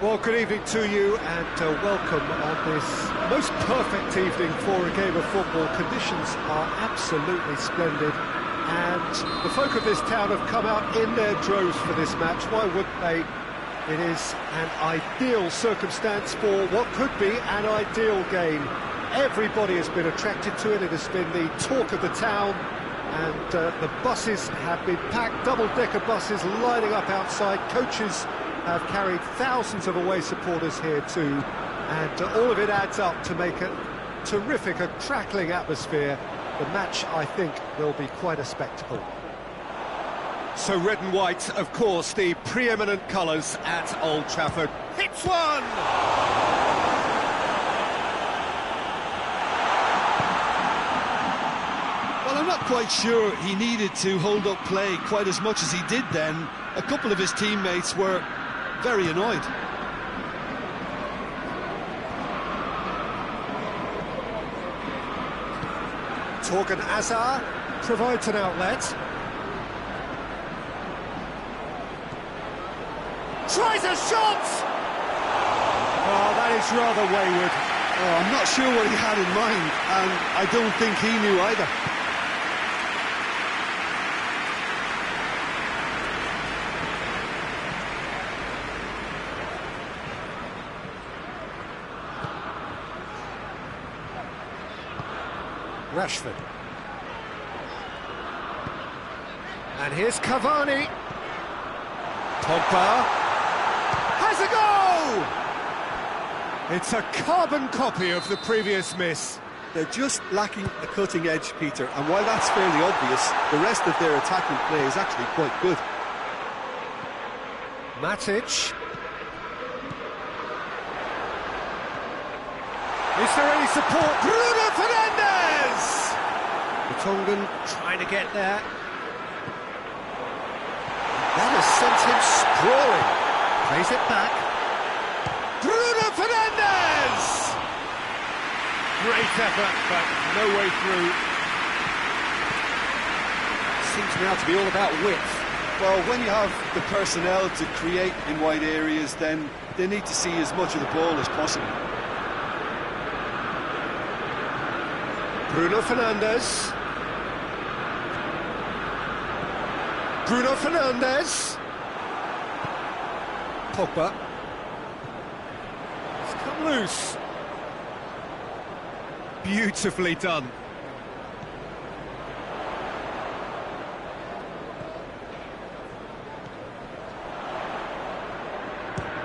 Well, good evening to you and welcome on this most perfect evening for a game of football. Conditions are absolutely splendid and the folk of this town have come out in their droves for this match. Why wouldn't they? It is an ideal circumstance for what could be an ideal game. Everybody has been attracted to it. It has been the talk of the town, and the buses have been packed, double-decker buses lining up outside. Coaches have carried thousands of away supporters here too, and all of it adds up to make a terrific, a crackling atmosphere. The match, I think, will be quite a spectacle. So red and white, of course, the preeminent colours at Old Trafford. Hits one! Well, I'm not quite sure he needed to hold up play quite as much as he did then. A couple of his teammates were very annoyed. Torgan Hazard provides an outlet. Tries a shot! Oh, that is rather wayward. Oh, I'm not sure what he had in mind, and I don't think he knew either. Rashford. And here's Cavani. Pogba has a goal! It's a carbon copy of the previous miss. They're just lacking a cutting edge, Peter, and while that's fairly obvious, the rest of their attacking play is actually quite good. Matic. Is there any support? Bruno Fernandes! Tongan trying to get there. That has sent him sprawling. Plays it back. Bruno Fernandes! Great effort, but no way through. Seems now to be all about width. Well, when you have the personnel to create in wide areas, then they need to see as much of the ball as possible. Bruno Fernandes. Bruno Fernandes. Pogba. It's come loose. Beautifully done.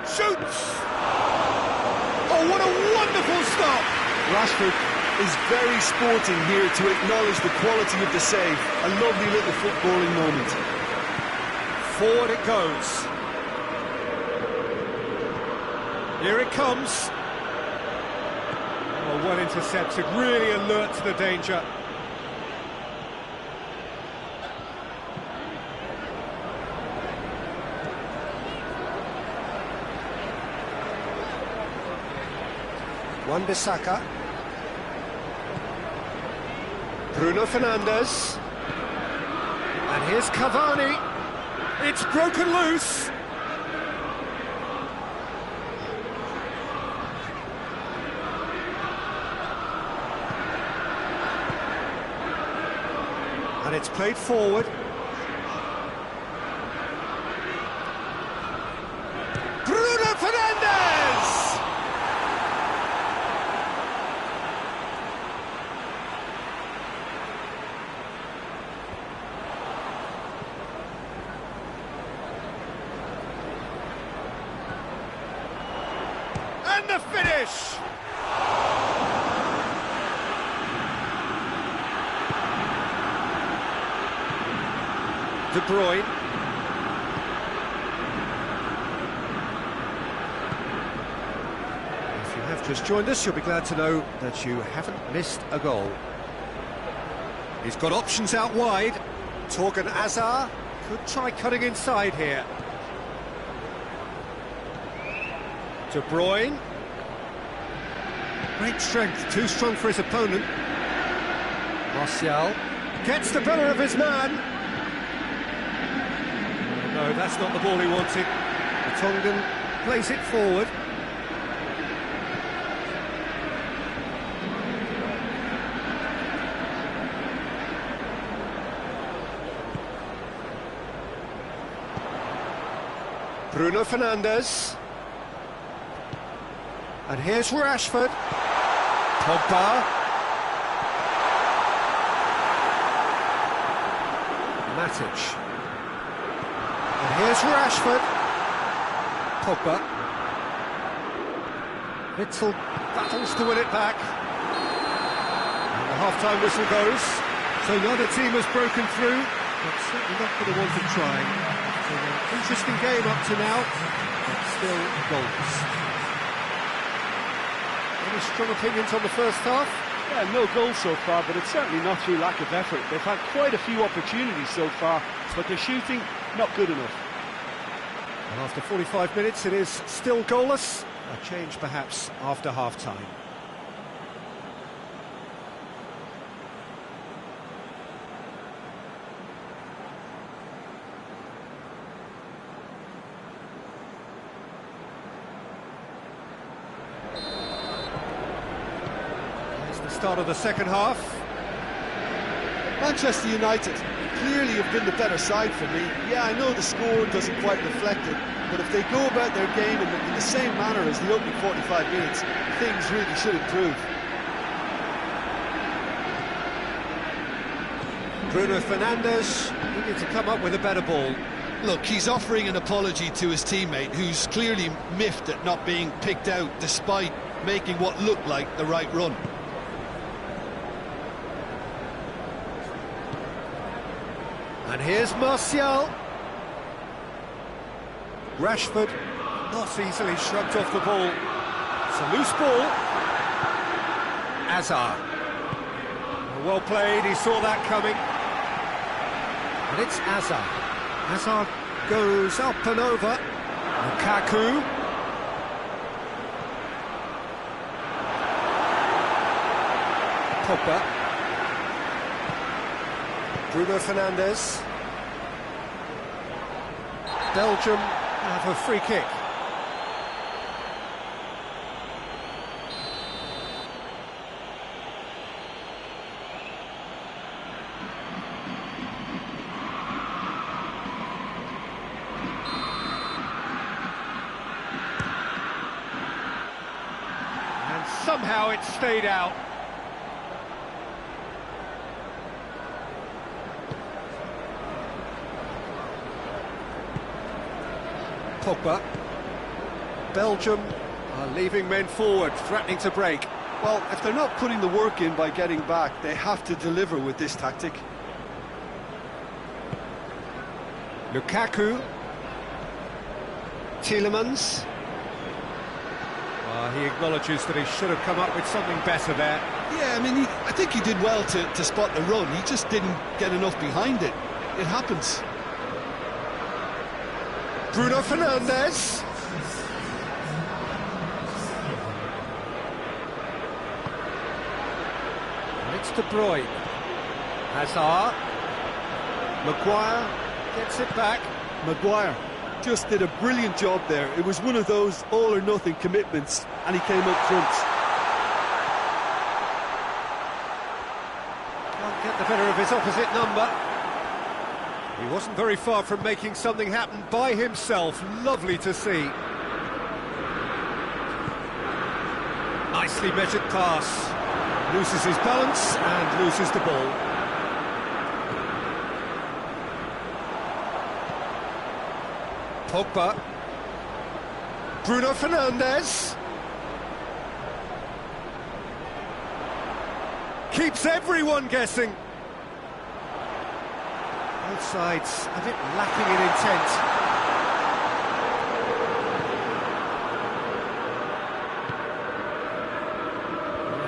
Shoots! Oh, what a wonderful stop! Rashford is very sporting here to acknowledge the quality of the save. A lovely little footballing moment. Forward it goes. Here it comes. Oh, well intercepted, really alert to the danger. Wan-Bissaka. Bruno Fernandes. And here's Cavani. It's broken loose. And it's played forward. Bruno Fernandes! And the finish! De Bruyne. If you have just joined us, you'll be glad to know that you haven't missed a goal. He's got options out wide. Torgan Hazard could try cutting inside here. De Bruyne. Great strength, too strong for his opponent. Martial gets the better of his man. No, that's not the ball he wanted. Tongan plays it forward. Bruno Fernandes. And here's Rashford. Pogba. Matic. And here's Rashford. Pogba. Witzel battles to win it back. And the half-time whistle goes. So neither team has broken through, but certainly not going to want to try. So an interesting game up to now, but still goals. Any strong opinions on the first half? Yeah, no goals so far, but it's certainly not through lack of effort. They've had quite a few opportunities so far, but their shooting, not good enough. And after 45 minutes, it is still goalless. A change perhaps after half-time. Start of the second half. Manchester United clearly have been the better side for me. Yeah, I know the score doesn't quite reflect it, but if they go about their game in the same manner as the opening 45 minutes, things really should improve. Bruno Fernandes needed to come up with a better ball. Look, he's offering an apology to his teammate, who's clearly miffed at not being picked out despite making what looked like the right run. And here's Martial. Rashford not easily shrugged off the ball. It's a loose ball. Hazard. Well played, he saw that coming. And it's Hazard. Hazard goes up and over. Lukaku. Pogba. Bruno Fernandes. Belgium have a free kick. And somehow it stayed out. Pogba. Belgium are leaving men forward, threatening to break. Well, if they're not putting the work in by getting back, they have to deliver with this tactic. Lukaku. Tielemans. He acknowledges that he should have come up with something better there. Yeah, I mean, I think he did well to spot the run. He just didn't get enough behind it. It happens. Bruno Fernandes. And it's De Bruyne. Hazard. Maguire gets it back. Maguire just did a brilliant job there. It was one of those all-or-nothing commitments, and he came up front. Can't get the better of his opposite number. He wasn't very far from making something happen by himself. Lovely to see. Nicely measured pass. Loses his balance and loses the ball. Pogba. Bruno Fernandes. Keeps everyone guessing. Both sides a bit lacking in intent.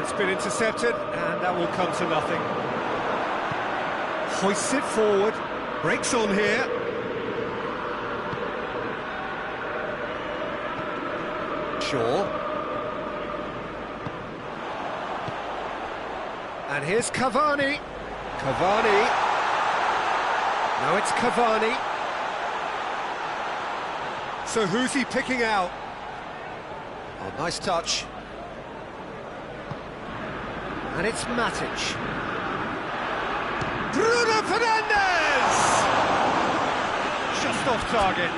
It's been intercepted, and that will come to nothing. Hoists it forward, breaks on here. Shaw. And here's Cavani. Cavani. Now it's Cavani. So who's he picking out? Oh, nice touch. And it's Matic. Bruno Fernandes! Just off target.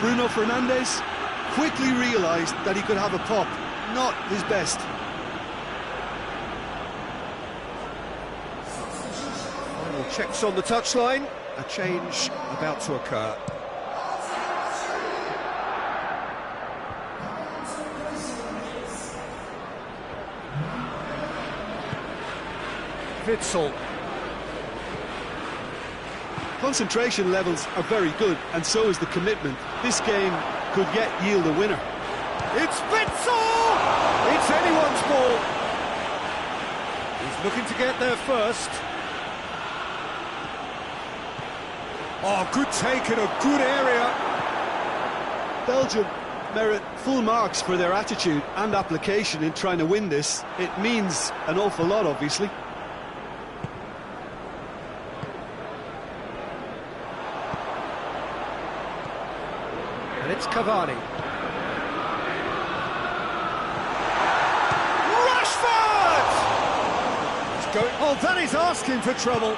Bruno Fernandes quickly realised that he could have a pop. Not his best. Final checks on the touchline. A change about to occur. Witsel. Concentration levels are very good, and so is the commitment. This game could yet yield a winner. It's Witsel! It's anyone's ball. He's looking to get there first. Oh, good take in a good area. Belgium merit full marks for their attitude and application in trying to win this. It means an awful lot, obviously. And it's Cavani. Rashford! He's going. Oh, that is asking for trouble.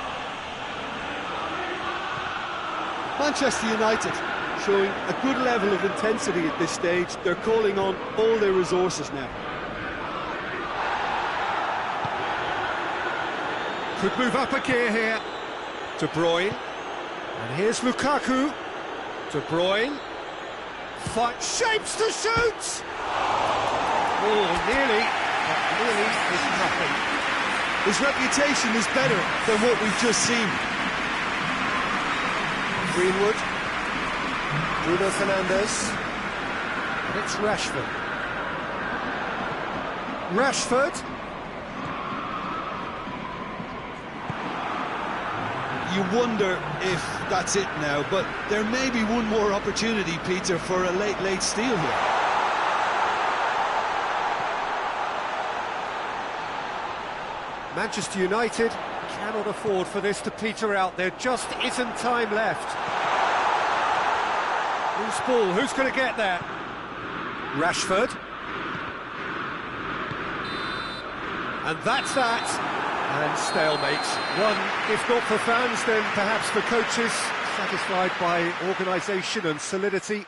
Manchester United showing a good level of intensity at this stage. They're calling on all their resources now. Could move up a gear here. De Bruyne. And here's Lukaku. De Bruyne. Fight shapes to shoot! Oh, nearly, but nearly is nothing. His reputation is better than what we've just seen. Greenwood. Bruno Fernandes. And it's Rashford. Rashford. You wonder if that's it now, but there may be one more opportunity, Peter, for a late steal here. Manchester United cannot afford for this to peter out. There just isn't time left. Loose ball, who's going to get there? Rashford. And that's that. And stalemate. One, if not for fans, then perhaps for coaches, satisfied by organisation and solidity.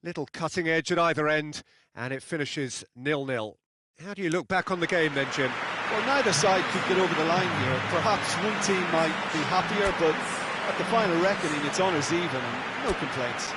Little cutting edge at either end, and it finishes 0-0. How do you look back on the game then, Jim? Well, neither side could get over the line here. Perhaps one team might be happier, but at the final reckoning, it's honours even and no complaints.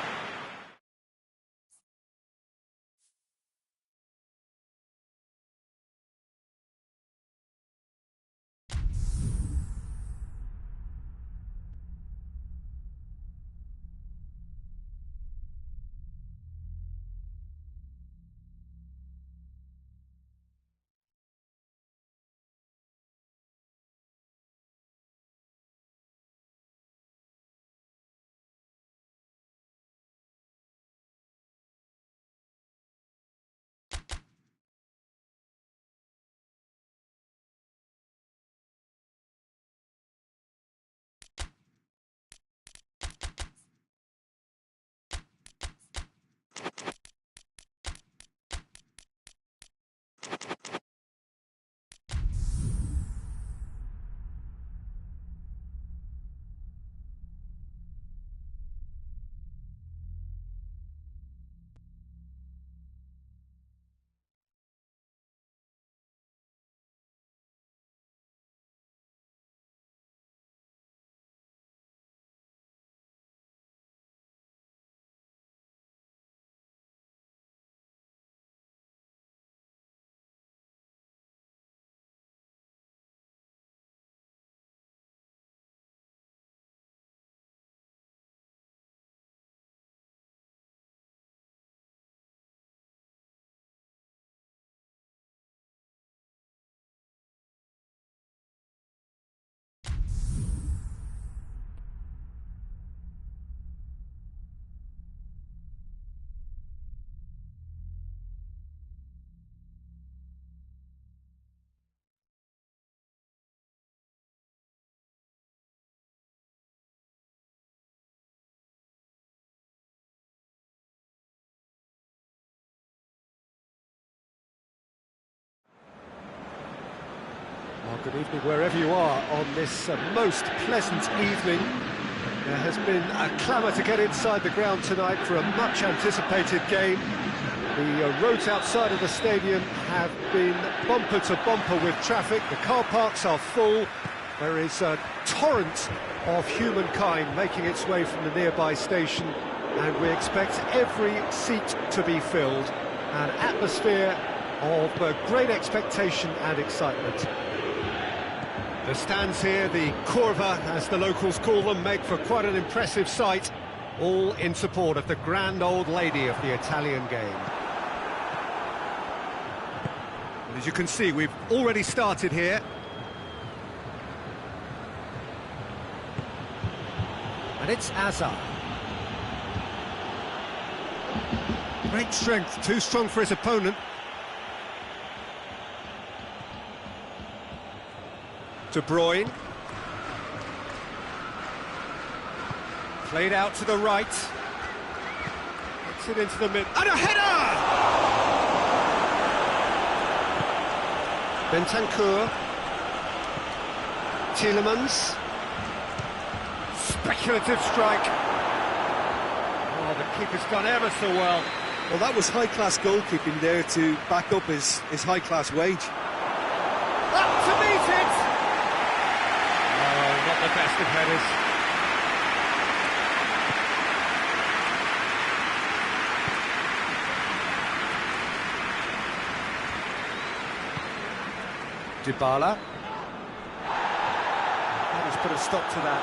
Good evening wherever you are on this most pleasant evening. There has been a clamour to get inside the ground tonight for a much anticipated game. The roads outside of the stadium have been bumper to bumper with traffic. The car parks are full. There is a torrent of humankind making its way from the nearby station, and we expect every seat to be filled. An atmosphere of great expectation and excitement. The stands here, the curva, as the locals call them, make for quite an impressive sight, all in support of the grand old lady of the Italian game. And as you can see, we've already started here. And it's Azar. Great strength, too strong for his opponent. De Bruyne. Played out to the right. Gets it into the mid. And a header! Bentancur. Tielemans. Speculative strike. Oh, the keeper's done ever so well. Well, that was high-class goalkeeping there to back up his high-class wage. Up to meet it! Not the best of headers. Dybala. That has put a stop to that.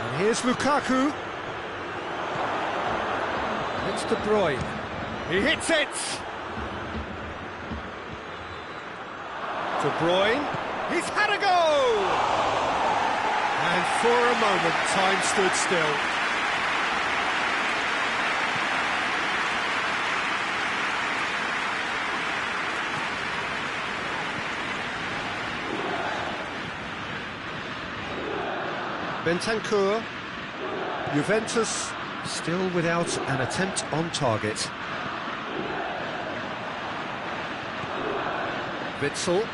And here's Lukaku. And it's De Bruyne. He hits it! De Bruyne. He's had a go! And for a moment, time stood still. Bentancur. Juventus still without an attempt on target. Witsel.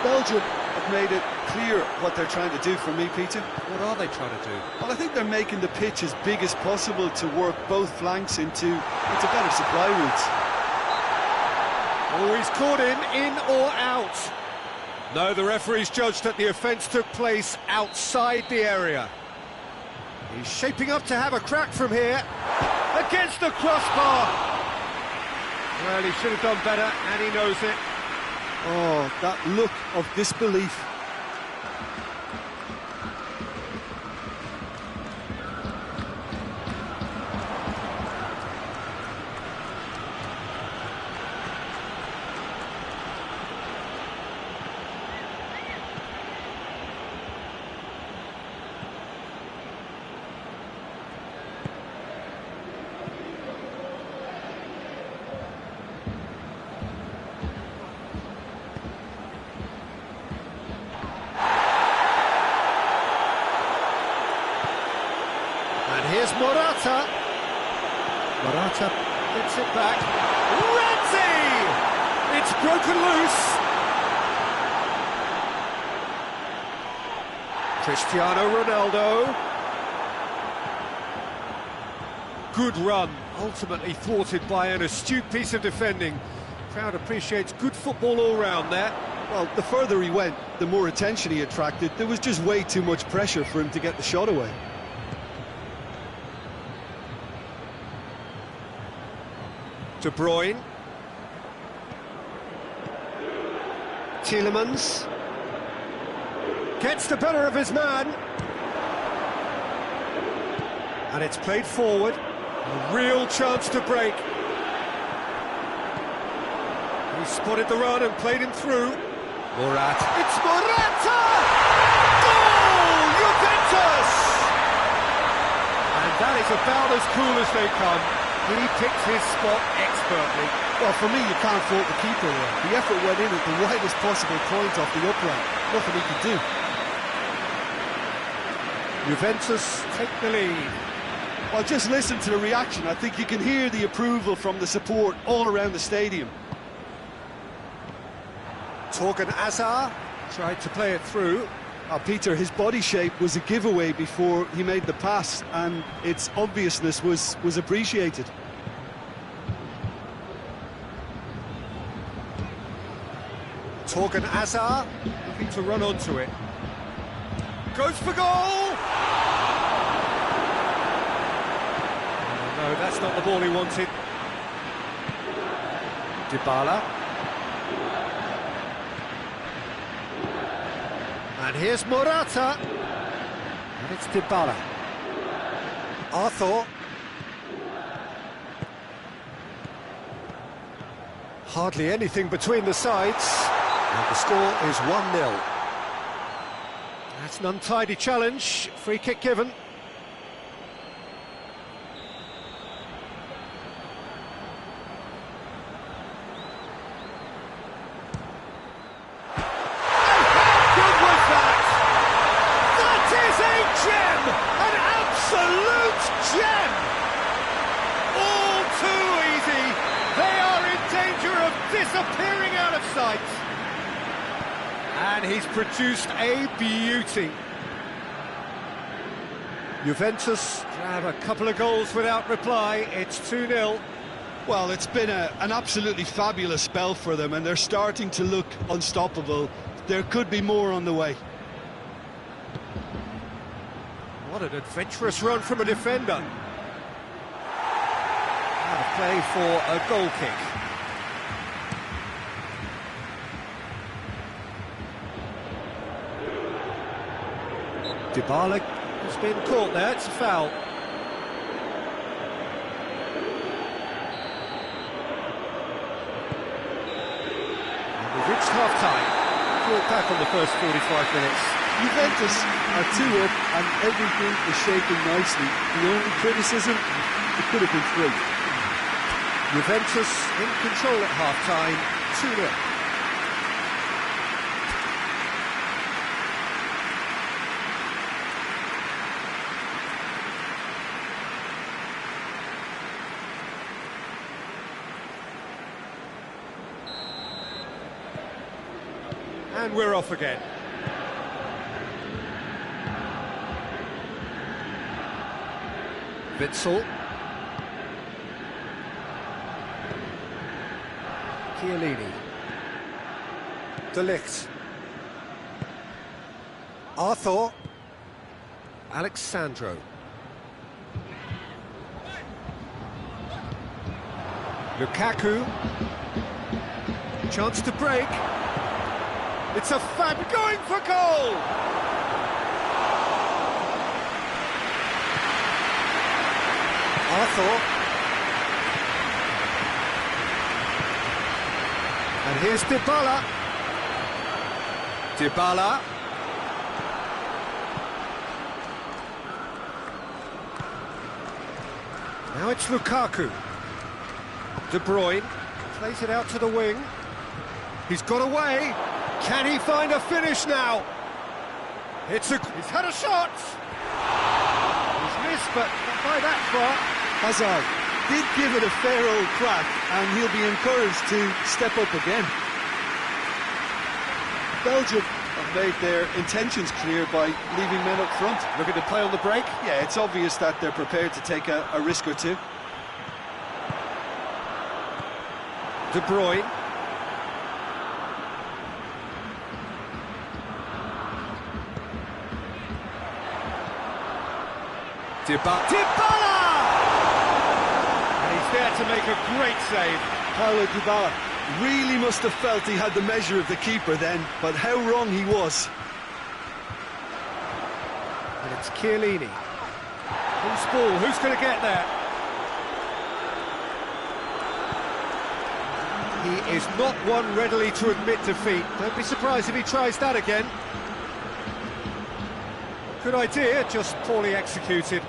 Belgium have made it clear what they're trying to do for me, Peter. What are they trying to do? Well, I think they're making the pitch as big as possible to work both flanks into better supply routes. Oh, he's caught him, in or out? No, the referee's judged that the offence took place outside the area. He's shaping up to have a crack from here. Against the crossbar! Well, he should have done better, and he knows it. Oh, that look of disbelief. Here's Morata. Morata gets it back. Renzi! It's broken loose. Cristiano Ronaldo. Good run, ultimately thwarted by an astute piece of defending. Crowd appreciates good football all round there. Well, the further he went, the more attention he attracted. There was just way too much pressure for him to get the shot away. De Bruyne. Tielemans. Gets the better of his man. And it's played forward. A real chance to break. He spotted the run and played him through. Morata. It's Morata! Goal! Juventus! And that is about as cool as they come. He picked his spot expertly. Well, for me, you can't fault the keeper there. The effort went in at the widest possible point off the upright. Nothing he could do. Juventus take the lead. Well, just listen to the reaction. I think you can hear the approval from the support all around the stadium. Torgan Hazard tried to play it through. Peter, his body shape was a giveaway before he made the pass, and its obviousness was appreciated. Torgan Hazard looking to run onto it. Goes for goal! No, that's not the ball he wanted. Dybala. And here's Morata. And it's Dybala. Arthur. Hardly anything between the sides. And the score is 1-0. That's an untidy challenge. Free kick given. Gem! An absolute gem! All too easy. They are in danger of disappearing out of sight. And he's produced a beauty. Juventus grab a couple of goals without reply. It's 2-0. Well, it's been an absolutely fabulous spell for them, and they're starting to look unstoppable. There could be more on the way. What an adventurous run from a defender. Out of play for a goal kick. Dybala has been caught there, it's a foul. And we've reached half-time. We're back on the first 45 minutes. Juventus are 2 up and everything is shaping nicely. The only criticism, it could have been 3. Juventus in control at half-time, 2-0. And we're off again. Witsel. Chiellini. De Ligt. Arthur. Alexandro. Lukaku. Chance to break. It's a fab going for goal! Arthur. And here's Dybala. Dybala. Now it's Lukaku. De Bruyne plays it out to the wing. He's got away. Can he find a finish now? He's had a shot. He's missed, but not by that far. Hazard did give it a fair old crack, and he'll be encouraged to step up again. Belgium have made their intentions clear by leaving men up front. Looking to play on the break? Yeah, it's obvious that they're prepared to take a risk or two. De Bruyne. Dybala! And he's there to make a great save. Paulo Dybala really must have felt he had the measure of the keeper then, but how wrong he was. And it's Chiellini. Who's ball? Who's going to get there? He is not one readily to admit defeat. Don't be surprised if he tries that again. Good idea, just poorly executed.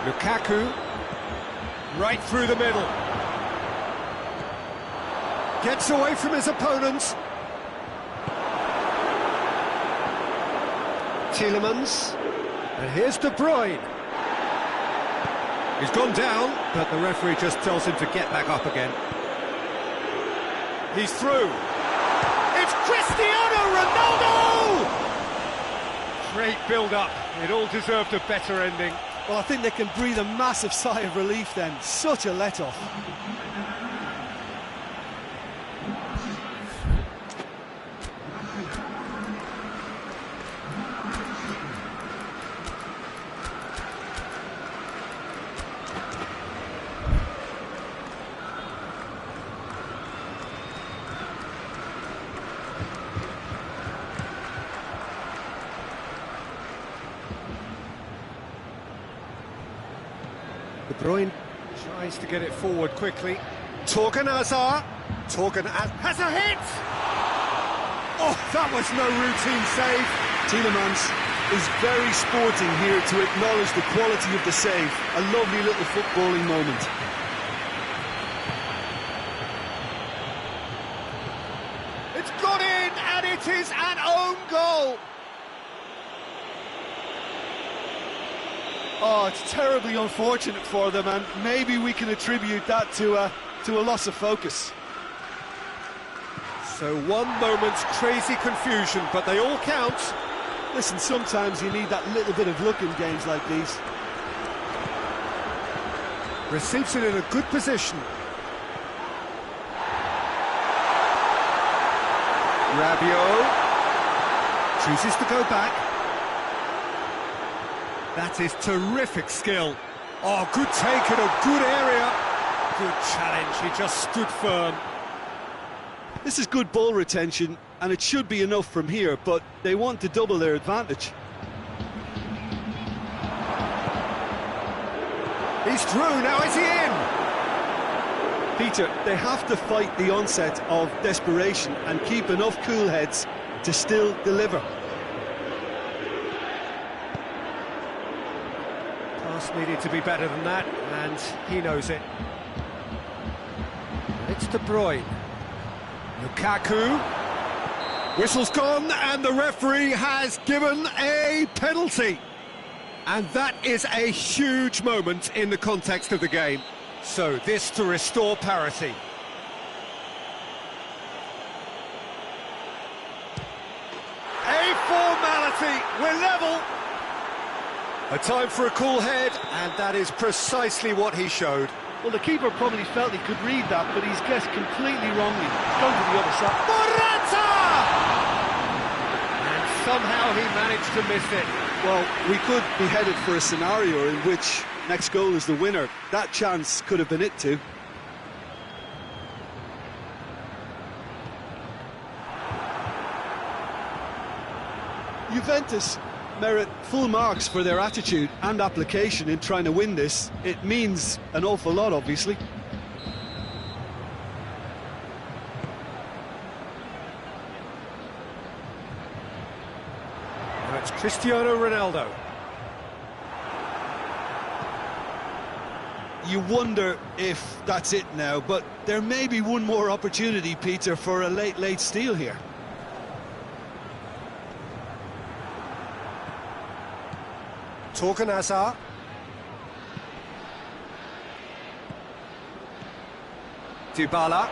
Lukaku, right through the middle. Gets away from his opponents. Tielemans. And here's De Bruyne. He's gone down, but the referee just tells him to get back up again. He's through. It's Cristiano Ronaldo! Great build-up. It all deserved a better ending. Well, I think they can breathe a massive sigh of relief then. Such a let-off. De Bruyne tries to get it forward quickly. Torgan Hazard. Has a hit! Oh, that was no routine save. Tielemans is very sporting here to acknowledge the quality of the save. A lovely little footballing moment. It's gone in, and it is an own goal. Oh, it's terribly unfortunate for them, and maybe we can attribute that to a loss of focus. So one moment's crazy confusion, but they all count. Listen, sometimes you need that little bit of luck in games like these. Receives it in a good position. Rabiot chooses to go back. That is terrific skill. Oh, good take in a good area. Good challenge, he just stood firm. This is good ball retention, and it should be enough from here, but they want to double their advantage. He's through, now is he in? Peter, they have to fight the onset of desperation and keep enough cool heads to still deliver. Pass needed to be better than that, and he knows it. It's De Bruyne. Lukaku. Whistle's gone, and the referee has given a penalty. And that is a huge moment in the context of the game. So this to restore parity. A formality, we're level. A time for a cool head, and that is precisely what he showed. Well, the keeper probably felt he could read that, but he's guessed completely wrongly. He's gone to the other side. Morata! And somehow he managed to miss it. Well, we could be headed for a scenario in which next goal is the winner. That chance could have been it too. Juventus merit full marks for their attitude and application in trying to win this. It means an awful lot, obviously. Now it's Cristiano Ronaldo. You wonder if that's it now, but there may be one more opportunity, Peter, for a late steal here. Torgan Hazard. Dybala.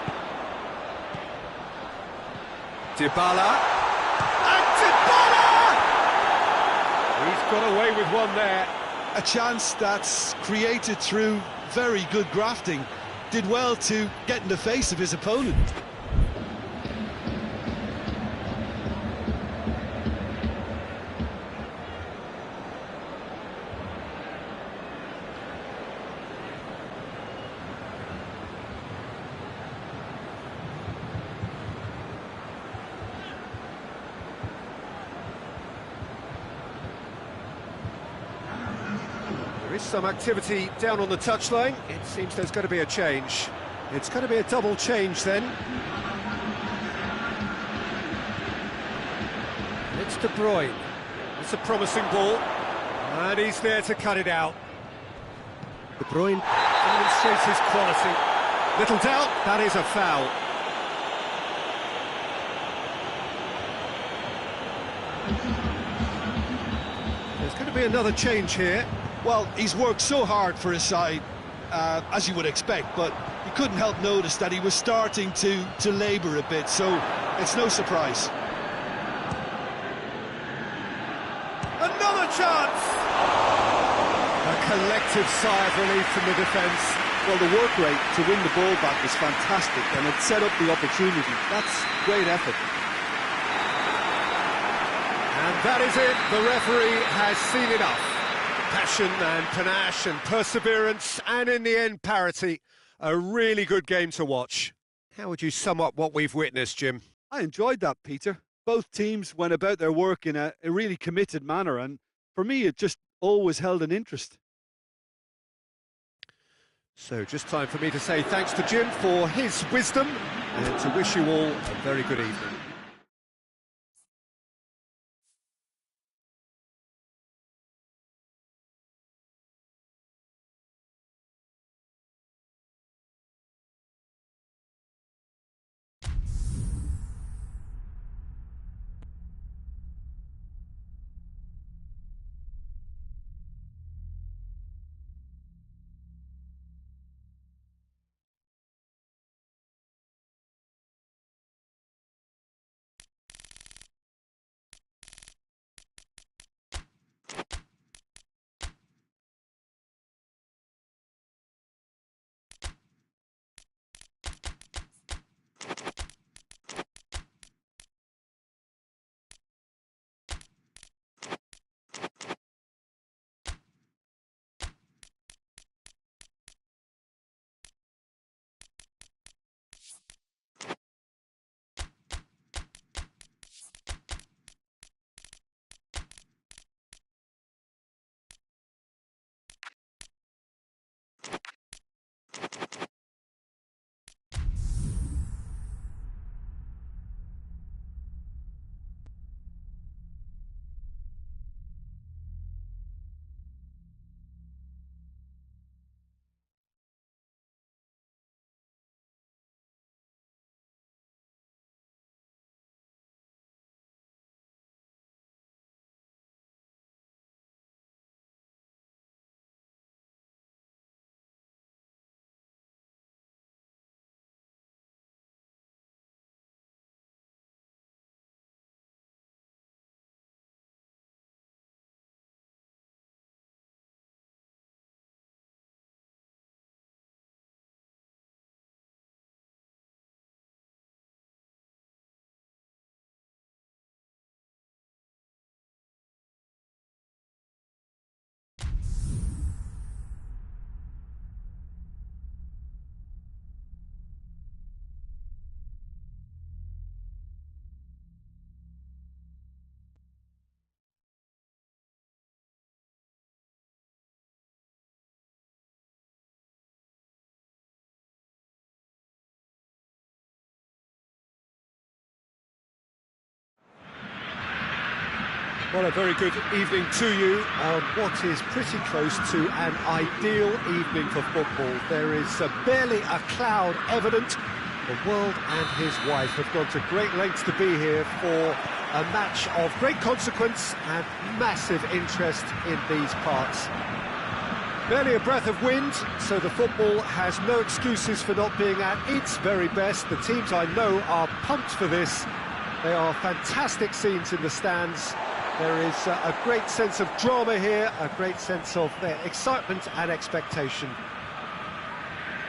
And Dybala! He's got away with one there. A chance that's created through very good grafting. Did well to get in the face of his opponent. There is some activity down on the touchline. It seems there's going to be a change. It's going to be a double change then. It's De Bruyne. It's a promising ball. And he's there to cut it out. De Bruyne demonstrates his quality. Little doubt, that is a foul. There's going to be another change here. Well, he's worked so hard for his side, as you would expect, but you couldn't help notice that he was starting to labour a bit, so it's no surprise. Another chance! A collective sigh of relief from the defence. Well, the work rate to win the ball back was fantastic, and it set up the opportunity. That's great effort. And that is it. The referee has seen enough. Passion and panache and perseverance, and in the end, parity. A really good game to watch. How would you sum up what we've witnessed, Jim? I enjoyed that, Peter. Both teams went about their work in a really committed manner, and for me, it just always held an interest. So just time for me to say thanks to Jim for his wisdom and to wish you all a very good evening. Well, a very good evening to you on what is pretty close to an ideal evening for football. There is barely a cloud evident. The world and his wife have gone to great lengths to be here for a match of great consequence and massive interest in these parts. Barely a breath of wind, so the football has no excuses for not being at its very best. The teams I know are pumped for this. They are fantastic scenes in the stands. There is a great sense of drama here, a great sense of excitement and expectation.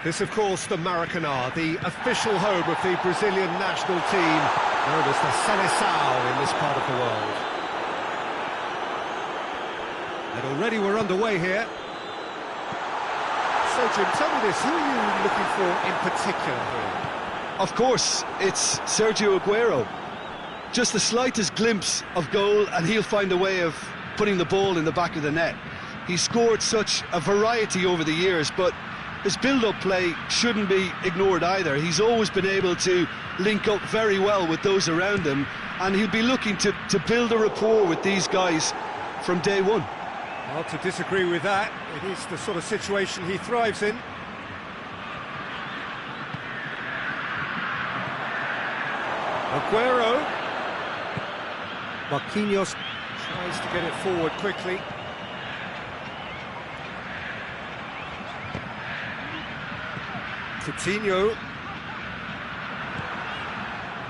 This, of course, the Maracanã, the official home of the Brazilian national team, known as the Seleção in this part of the world. And already we're underway here. So, Jim, tell me this, who are you looking for in particular here? Of course, it's Sergio Aguero. Just the slightest glimpse of goal and he'll find a way of putting the ball in the back of the net. He's scored such a variety over the years, but his build-up play shouldn't be ignored either. He's always been able to link up very well with those around him, and he'll be looking to build a rapport with these guys from day one. Well, to disagree with that, it is the sort of situation he thrives in. Aguero. Marquinhos tries to get it forward quickly. Coutinho.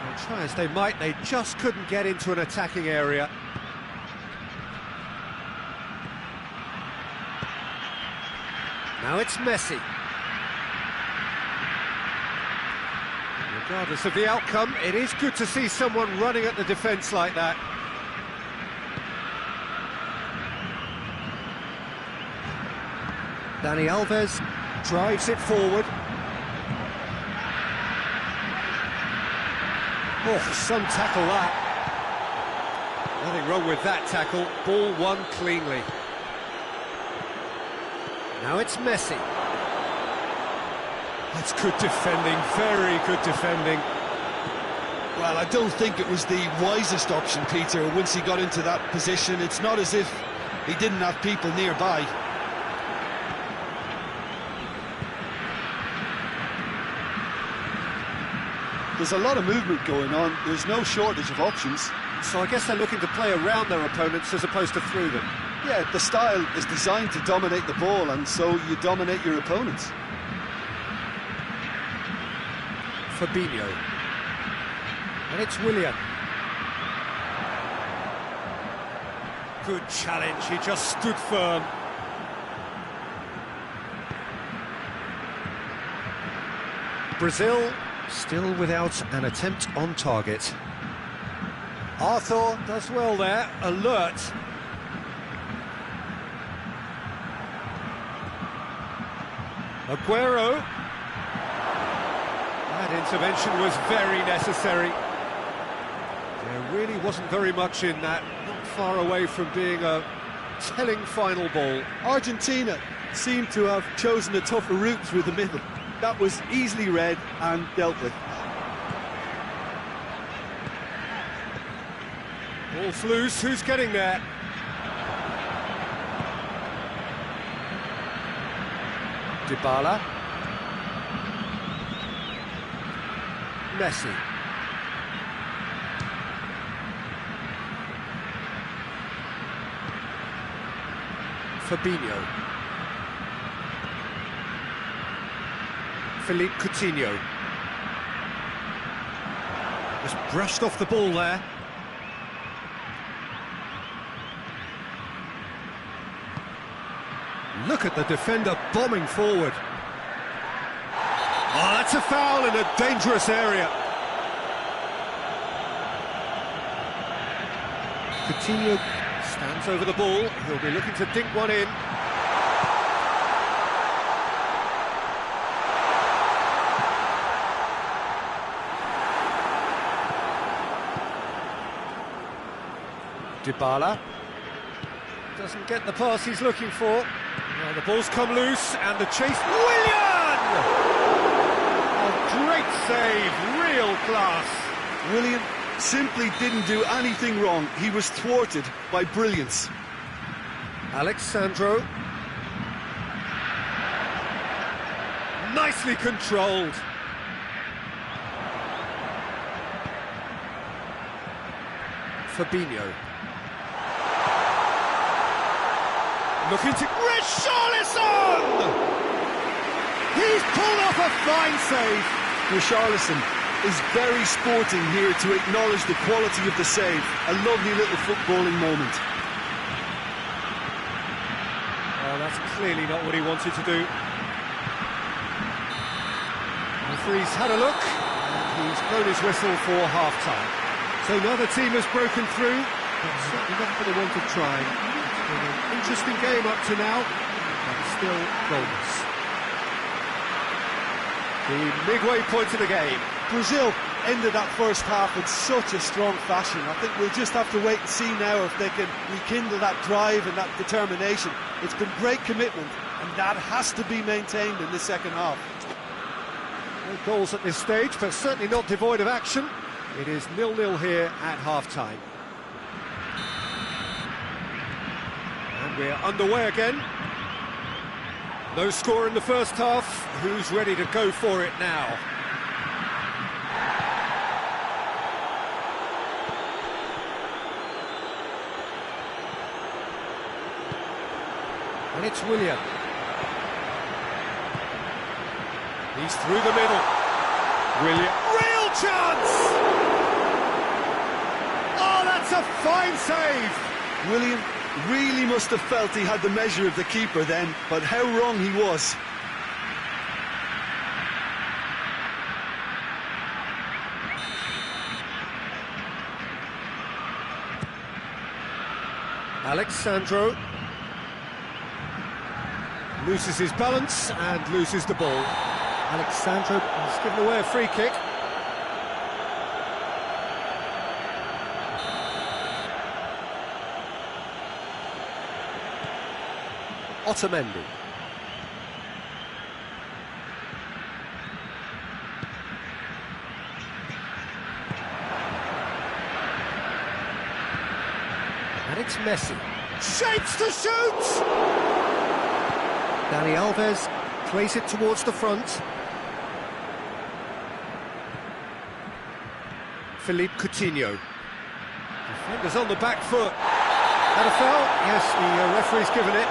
Well, try as they might, they just couldn't get into an attacking area. Now it's Messi. Regardless of the outcome, it is good to see someone running at the defence like that. Dani Alves drives it forward. Oh, some tackle that. Nothing wrong with that tackle. Ball won cleanly. Now it's Messi. That's good defending, very good defending. Well, I don't think it was the wisest option, Peter, once he got into that position. It's not as if he didn't have people nearby. There's a lot of movement going on. There's no shortage of options. So I guess they're looking to play around their opponents as opposed to through them. Yeah, the style is designed to dominate the ball, and so you dominate your opponents. Fabinho. And it's Willian. Good challenge, he just stood firm. Brazil still without an attempt on target. Arthur does well there, alert. Aguero. That intervention was very necessary. There really wasn't very much in that, not far away from being a telling final ball. Argentina seemed to have chosen a tougher route through the middle. That was easily read and dealt with. Ball's loose, who's getting there? Dybala. Messi. Fabinho. Philippe Coutinho. Just brushed off the ball there. Look at the defender bombing forward. Oh, that's a foul in a dangerous area. Coutinho stands over the ball. He'll be looking to dink one in. Dybala doesn't get the pass he's looking for. Well, the ball's come loose and the chase. Willian! A great save, real class. Willian simply didn't do anything wrong. He was thwarted by brilliance. Alexandro. Nicely controlled. Fabinho. Looking to... Richarlison! He's pulled off a fine save. Richarlison is very sporting here to acknowledge the quality of the save. A lovely little footballing moment. Oh, that's clearly not what he wanted to do. The referee's had a look, and he's blown his whistle for half-time. So neither team has broken through, but certainly not for the want of trying. It's been an interesting game up to now, but still goalless. The midway point of the game. Brazil ended that first half in such a strong fashion. I think we'll just have to wait and see now if they can rekindle that drive and that determination. It's been great commitment, and that has to be maintained in the second half. No goals at this stage, but certainly not devoid of action. It is 0-0 here at half-time. And we're underway again. No score in the first half. Who's ready to go for it now? And it's William. He's through the middle. William. Real chance! Oh, that's a fine save! William really must have felt he had the measure of the keeper then, but how wrong he was. Alexandro loses his balance and loses the ball. Alexandro has given away a free kick. Otamendi. And it's Messi. Shapes to shoot! Dani Alves plays it towards the front. Philippe Coutinho. Defenders on the back foot. And a foul? Yes, the referee's given it.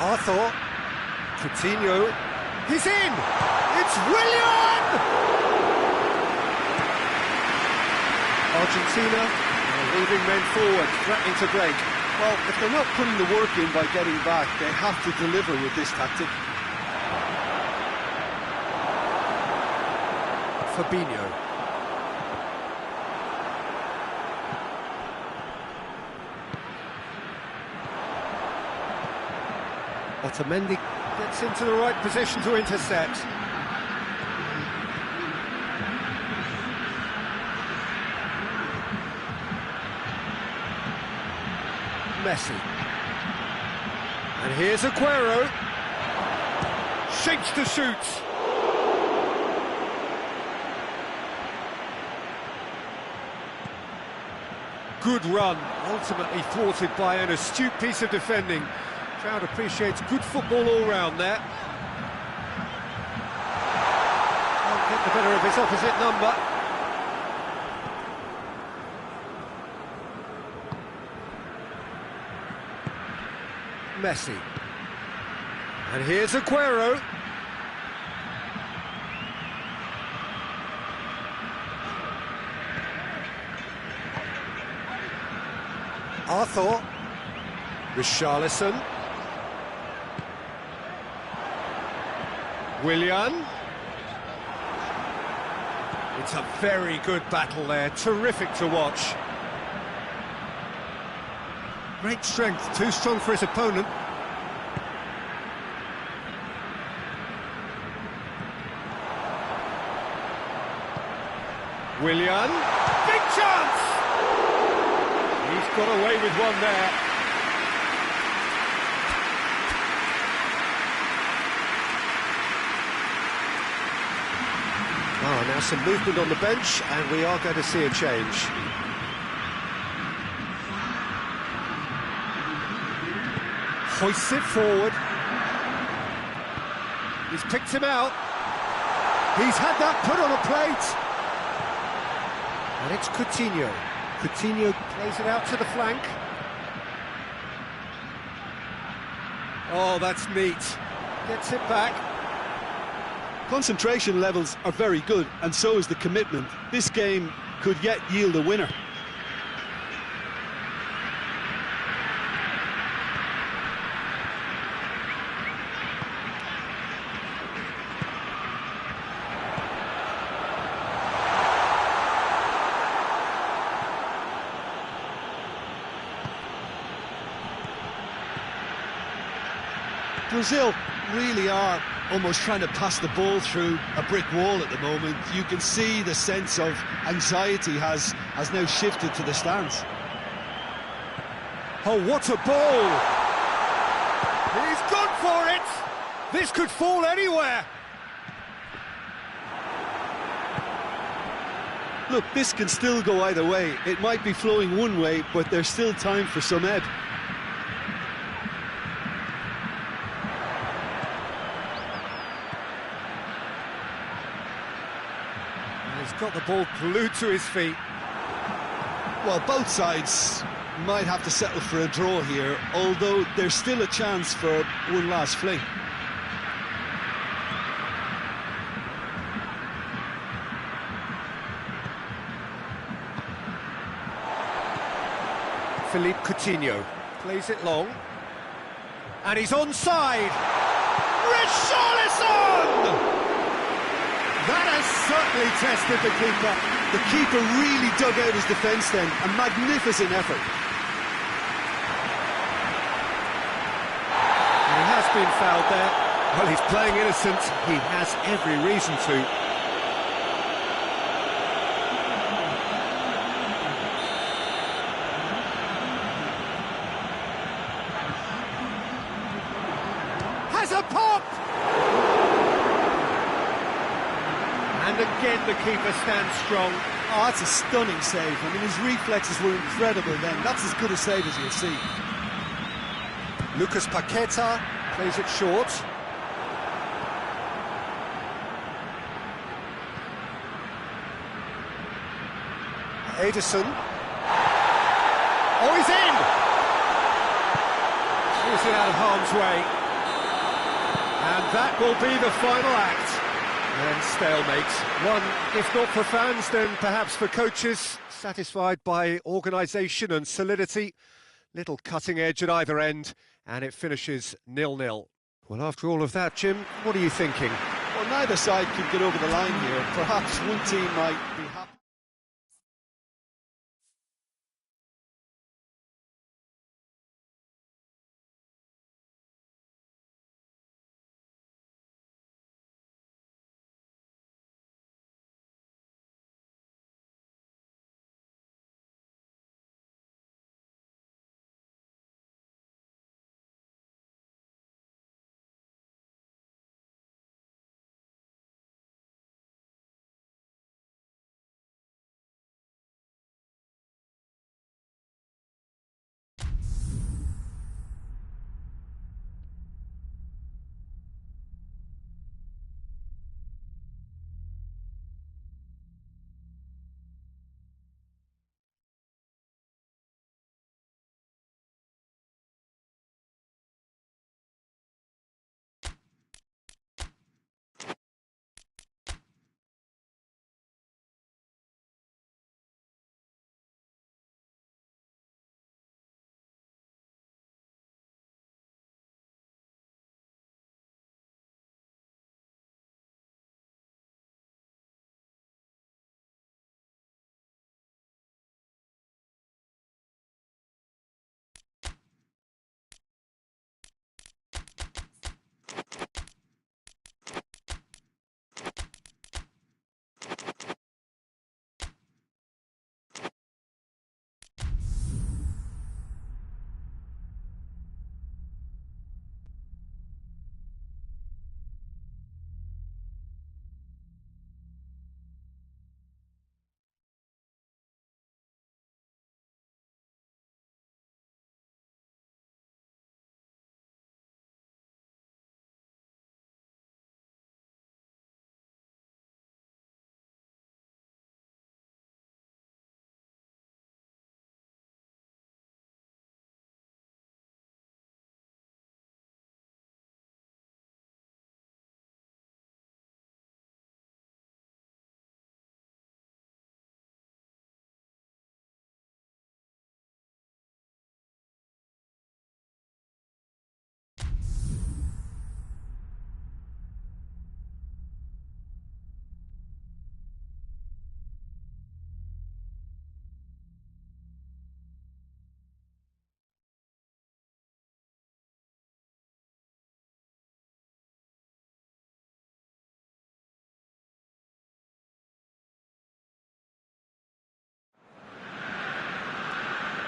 Arthur. Coutinho. He's in! It's Willian! Argentina are leaving men forward, threatening to break. Well, if they're not putting the work in by getting back, they have to deliver with this tactic. Fabinho. Otamendi gets into the right position to intercept. Messi. And here's Aguero. Shapes to shoot. Good run, ultimately thwarted by an astute piece of defending. Crowd appreciates good football all round there. Can't get the better of his opposite number. Messi. And here's Aguero. Arthur. Richarlison. Willian. It's a very good battle there, terrific to watch. Great strength, too strong for his opponent. Willian. Big chance! He's got away with one there. Oh, now some movement on the bench, and we are going to see a change. Hoists it forward. He's picked him out. He's had that put on a plate. And it's Coutinho. Coutinho plays it out to the flank. Oh, that's neat. Gets it back. Concentration levels are very good, and so is the commitment. This game could yet yield a winner. Brazil really are almost trying to pass the ball through a brick wall at the moment. You can see the sense of anxiety has now shifted to the stands. Oh, what a ball! He's gone for it! This could fall anywhere! Look, this can still go either way. It might be flowing one way, but there's still time for some ebb. got the ball glued to his feet. Well, both sides might have to settle for a draw here, although there's still a chance for one last fling. Philippe Coutinho plays it long, and he's onside. Richarlison! That has certainly tested the keeper. The keeper really dug out his defence then, a magnificent effort. And he has been fouled there. Well, he's playing innocent. He has every reason to. Has a pop! And again the keeper stands strong. Oh, that's a stunning save. I mean, his reflexes were incredible then. That's as good a save as you'll see. Lucas Paqueta plays it short. Ederson. Oh, he's in! He's it out of harm's way. And that will be the final act. And stalemate. One, if not for fans, then perhaps for coaches, satisfied by organisation and solidity. Little cutting edge at either end, and it finishes 0-0. Well, after all of that, Jim, what are you thinking? Well, neither side could get over the line here. Perhaps one team might be happy.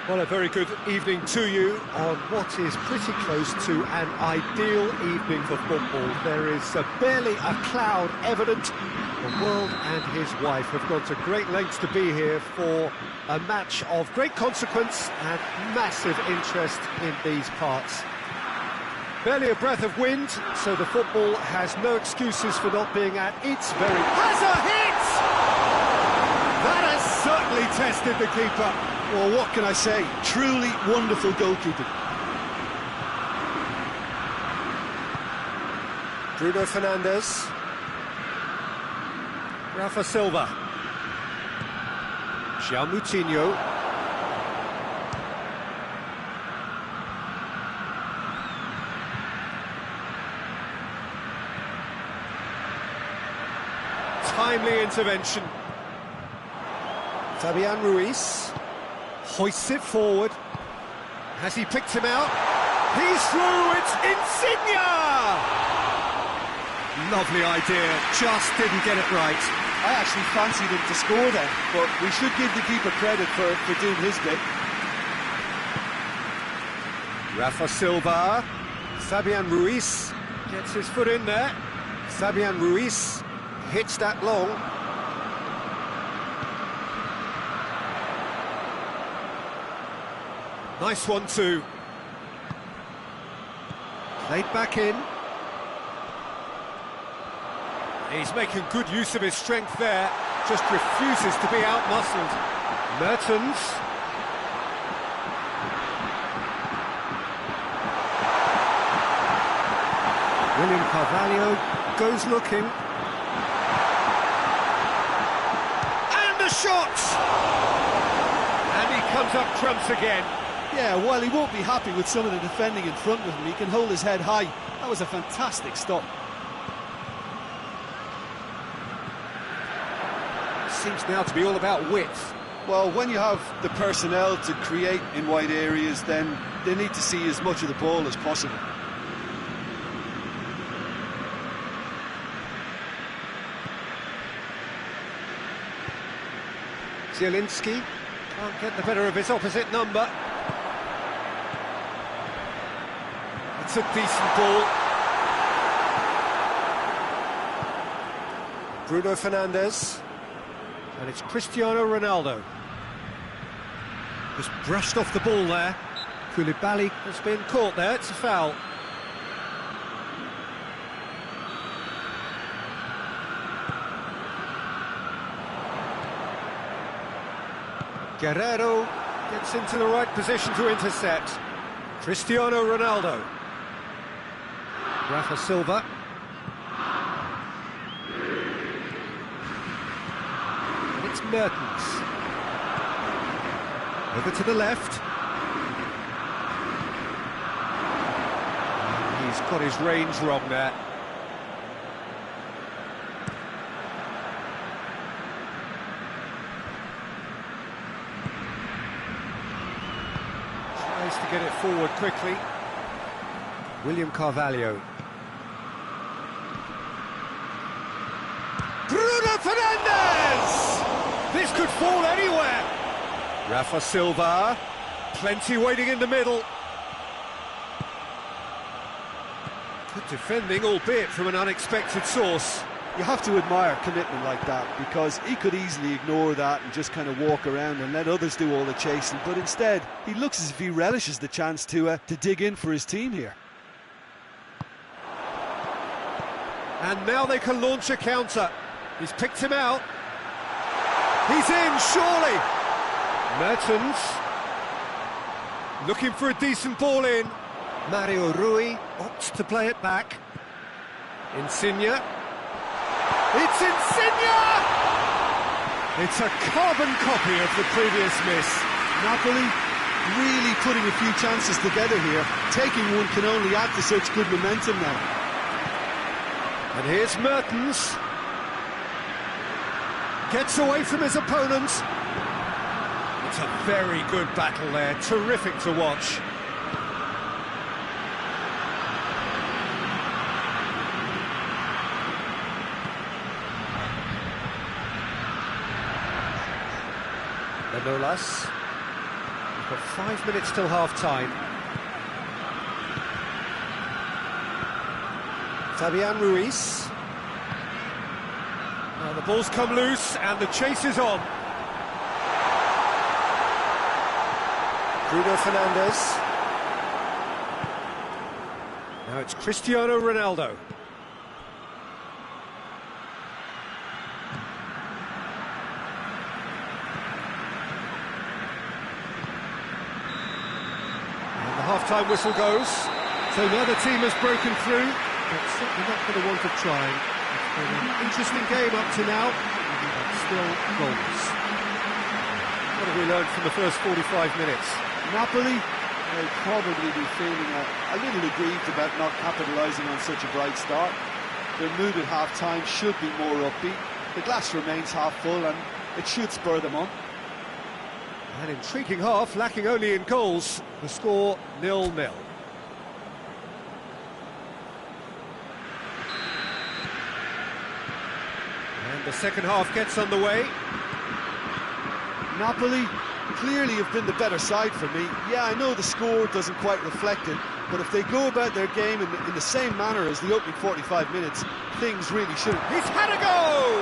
Well, a very good evening to you on what is pretty close to an ideal evening for football. There is barely a cloud evident. The world and his wife have gone to great lengths to be here for a match of great consequence and massive interest in these parts. Barely a breath of wind, so the football has no excuses for not being at its very... Has a hit! tested, the keeper. Well, what can I say? Truly wonderful goalkeeping. Bruno Fernandes. Rafa Silva. João Moutinho. Timely intervention. Fabian Ruiz hoists it forward. Has he picked him out? He's through, it's Insigne! Lovely idea, just didn't get it right. I actually fancied him to score there, but we should give the keeper credit for doing his bit. Rafa Silva. Fabian Ruiz gets his foot in there. Fabian Ruiz hits that long. Nice one too. Played back in. He's making good use of his strength there. Just refuses to be out-muscled. Mertens. William Carvalho goes looking. And a shot! And he comes up trumps again. Yeah, while he won't be happy with some of the defending in front of him, he can hold his head high. That was a fantastic stop. Seems now to be all about width. Well, when you have the personnel to create in wide areas, then they need to see as much of the ball as possible. Zielinski can't get the better of his opposite number. It's a decent ball. Bruno Fernandes. And it's Cristiano Ronaldo. Just brushed off the ball there. Koulibaly has been caught there, it's a foul. Guerrero gets into the right position to intercept. Cristiano Ronaldo. Rafa Silva. And it's Mertens. Over to the left. He's got his range wrong there. Tries to get it forward quickly. William Carvalho. Bruno Fernandes! This could fall anywhere. Rafa Silva. Plenty waiting in the middle. Good defending, albeit from an unexpected source. You have to admire commitment like that, because he could easily ignore that and just kind of walk around and let others do all the chasing, but instead he looks as if he relishes the chance to dig in for his team here. And now they can launch a counter. He's picked him out. He's in, surely. Mertens. Looking for a decent ball in. Mario Rui opts to play it back. Insigne. It's Insigne! It's a carbon copy of the previous miss. Napoli really putting a few chances together here. Taking one can only add to such good momentum now. And here's Mertens. Gets away from his opponent. It's a very good battle there, terrific to watch. Manolas. We've got 5 minutes till half-time. Fabian Ruiz. Now the ball's come loose and the chase is on. Bruno Fernandes. Now it's Cristiano Ronaldo. half-time whistle goes. So now the team has broken through, but certainly not going to want to try. It's been an interesting game up to now, but still goals. What have we learned from the first 45 minutes? Napoli will probably be feeling a little aggrieved about not capitalising on such a bright start. Their mood at half-time should be more upbeat. The glass remains half full and it should spur them on. An intriguing half, lacking only in goals. The score 0-0. And the second half gets underway. Napoli clearly have been the better side for me. Yeah, I know the score doesn't quite reflect it, but if they go about their game in the same manner as the opening 45 minutes, things really shouldn't. He's had a go!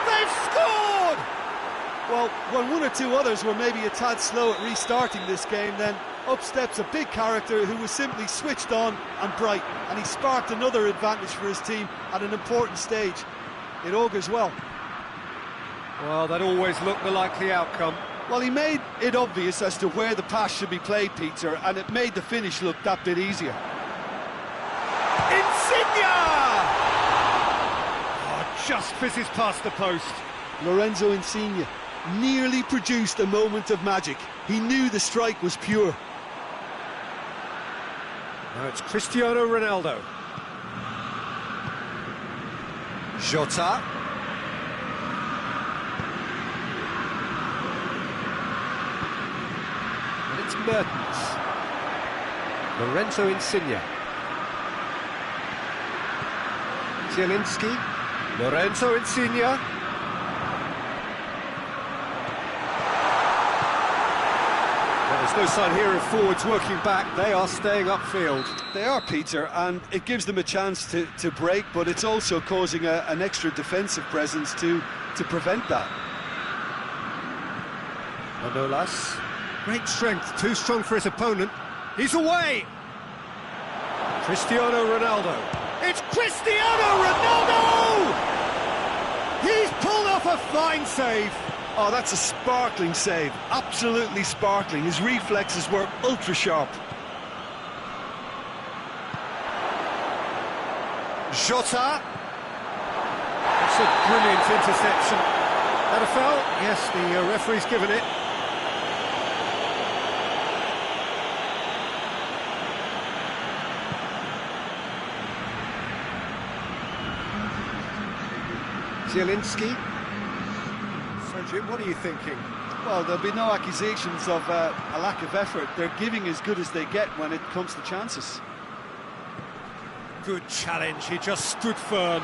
They've scored! Well, when one or two others were maybe a tad slow at restarting this game, then up steps a big character who was simply switched on and bright, and he sparked another advantage for his team at an important stage. It augurs well. Well, that always looked the likely outcome. Well, he made it obvious as to where the pass should be played, Peter, and it made the finish look that bit easier. Insigne! Oh, just fizzes past the post. Lorenzo Insigne nearly produced a moment of magic. He knew the strike was pure. Now it's Cristiano Ronaldo. Jota. And it's Mertens. Lorenzo Insigne. Zielinski. Lorenzo Insigne. There's no sign here of forwards working back. They are staying upfield. They are, Peter, and it gives them a chance to break, but it's also causing an extra defensive presence to prevent that. Manolas. Great strength, too strong for his opponent. He's away! Cristiano Ronaldo. It's Cristiano Ronaldo! He's pulled off a fine save. Oh, that's a sparkling save. Absolutely sparkling. His reflexes were ultra sharp. Jota. That's a brilliant interception. That a foul? Yes, the referee's given it. Zielinski. So, Jim, what are you thinking? Well, there'll be no accusations of a lack of effort. They're giving as good as they get when it comes to chances. Good challenge, he just stood firm.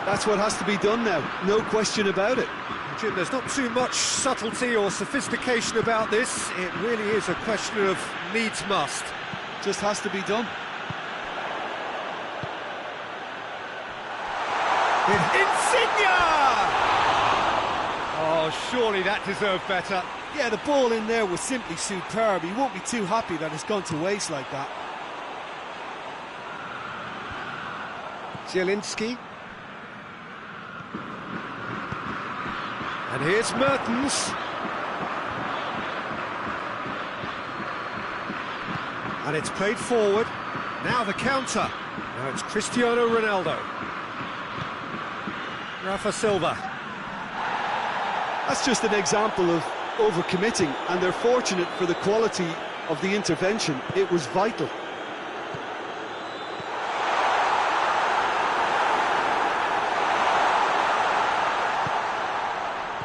That's what has to be done now, no question about it. Jim, there's not too much subtlety or sophistication about this. It really is a question of needs must. Just has to be done. Insigne! Oh, surely that deserved better. Yeah, the ball in there was simply superb. He won't be too happy that it's gone to waste like that. Zielinski. And here's Mertens. And it's played forward. Now the counter. Now it's Cristiano Ronaldo. Rafa Silva. That's just an example of overcommitting, and they're fortunate for the quality of the intervention. It was vital.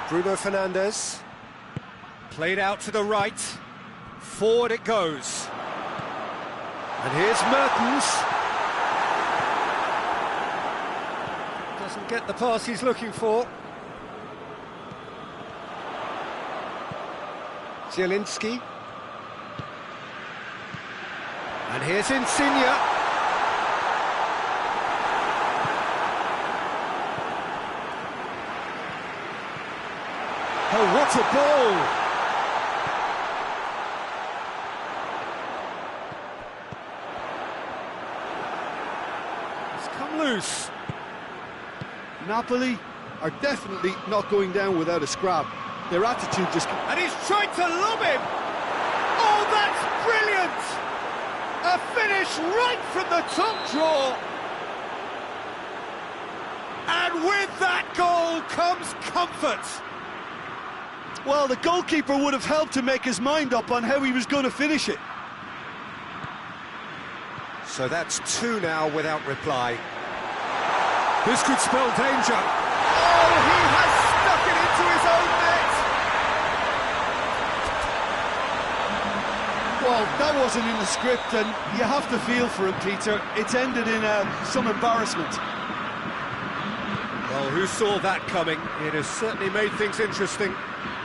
Bruno Fernandes. Played out to the right. Forward it goes. And here's Mertens. Doesn't get the pass he's looking for. Zielinski. And here's Insigne. Oh, what a ball! It's come loose. Napoli are definitely not going down without a scrap. Their attitude just... And he's trying to lob him! Oh, that's brilliant! A finish right from the top draw! And with that goal comes comfort! Well, the goalkeeper would have helped to make his mind up on how he was going to finish it. So that's 2 now without reply. This could spell danger. Oh, he has stuck it into his own net! Well, that wasn't in the script, and you have to feel for him, Peter. It's ended in some embarrassment. Well, who saw that coming? It has certainly made things interesting.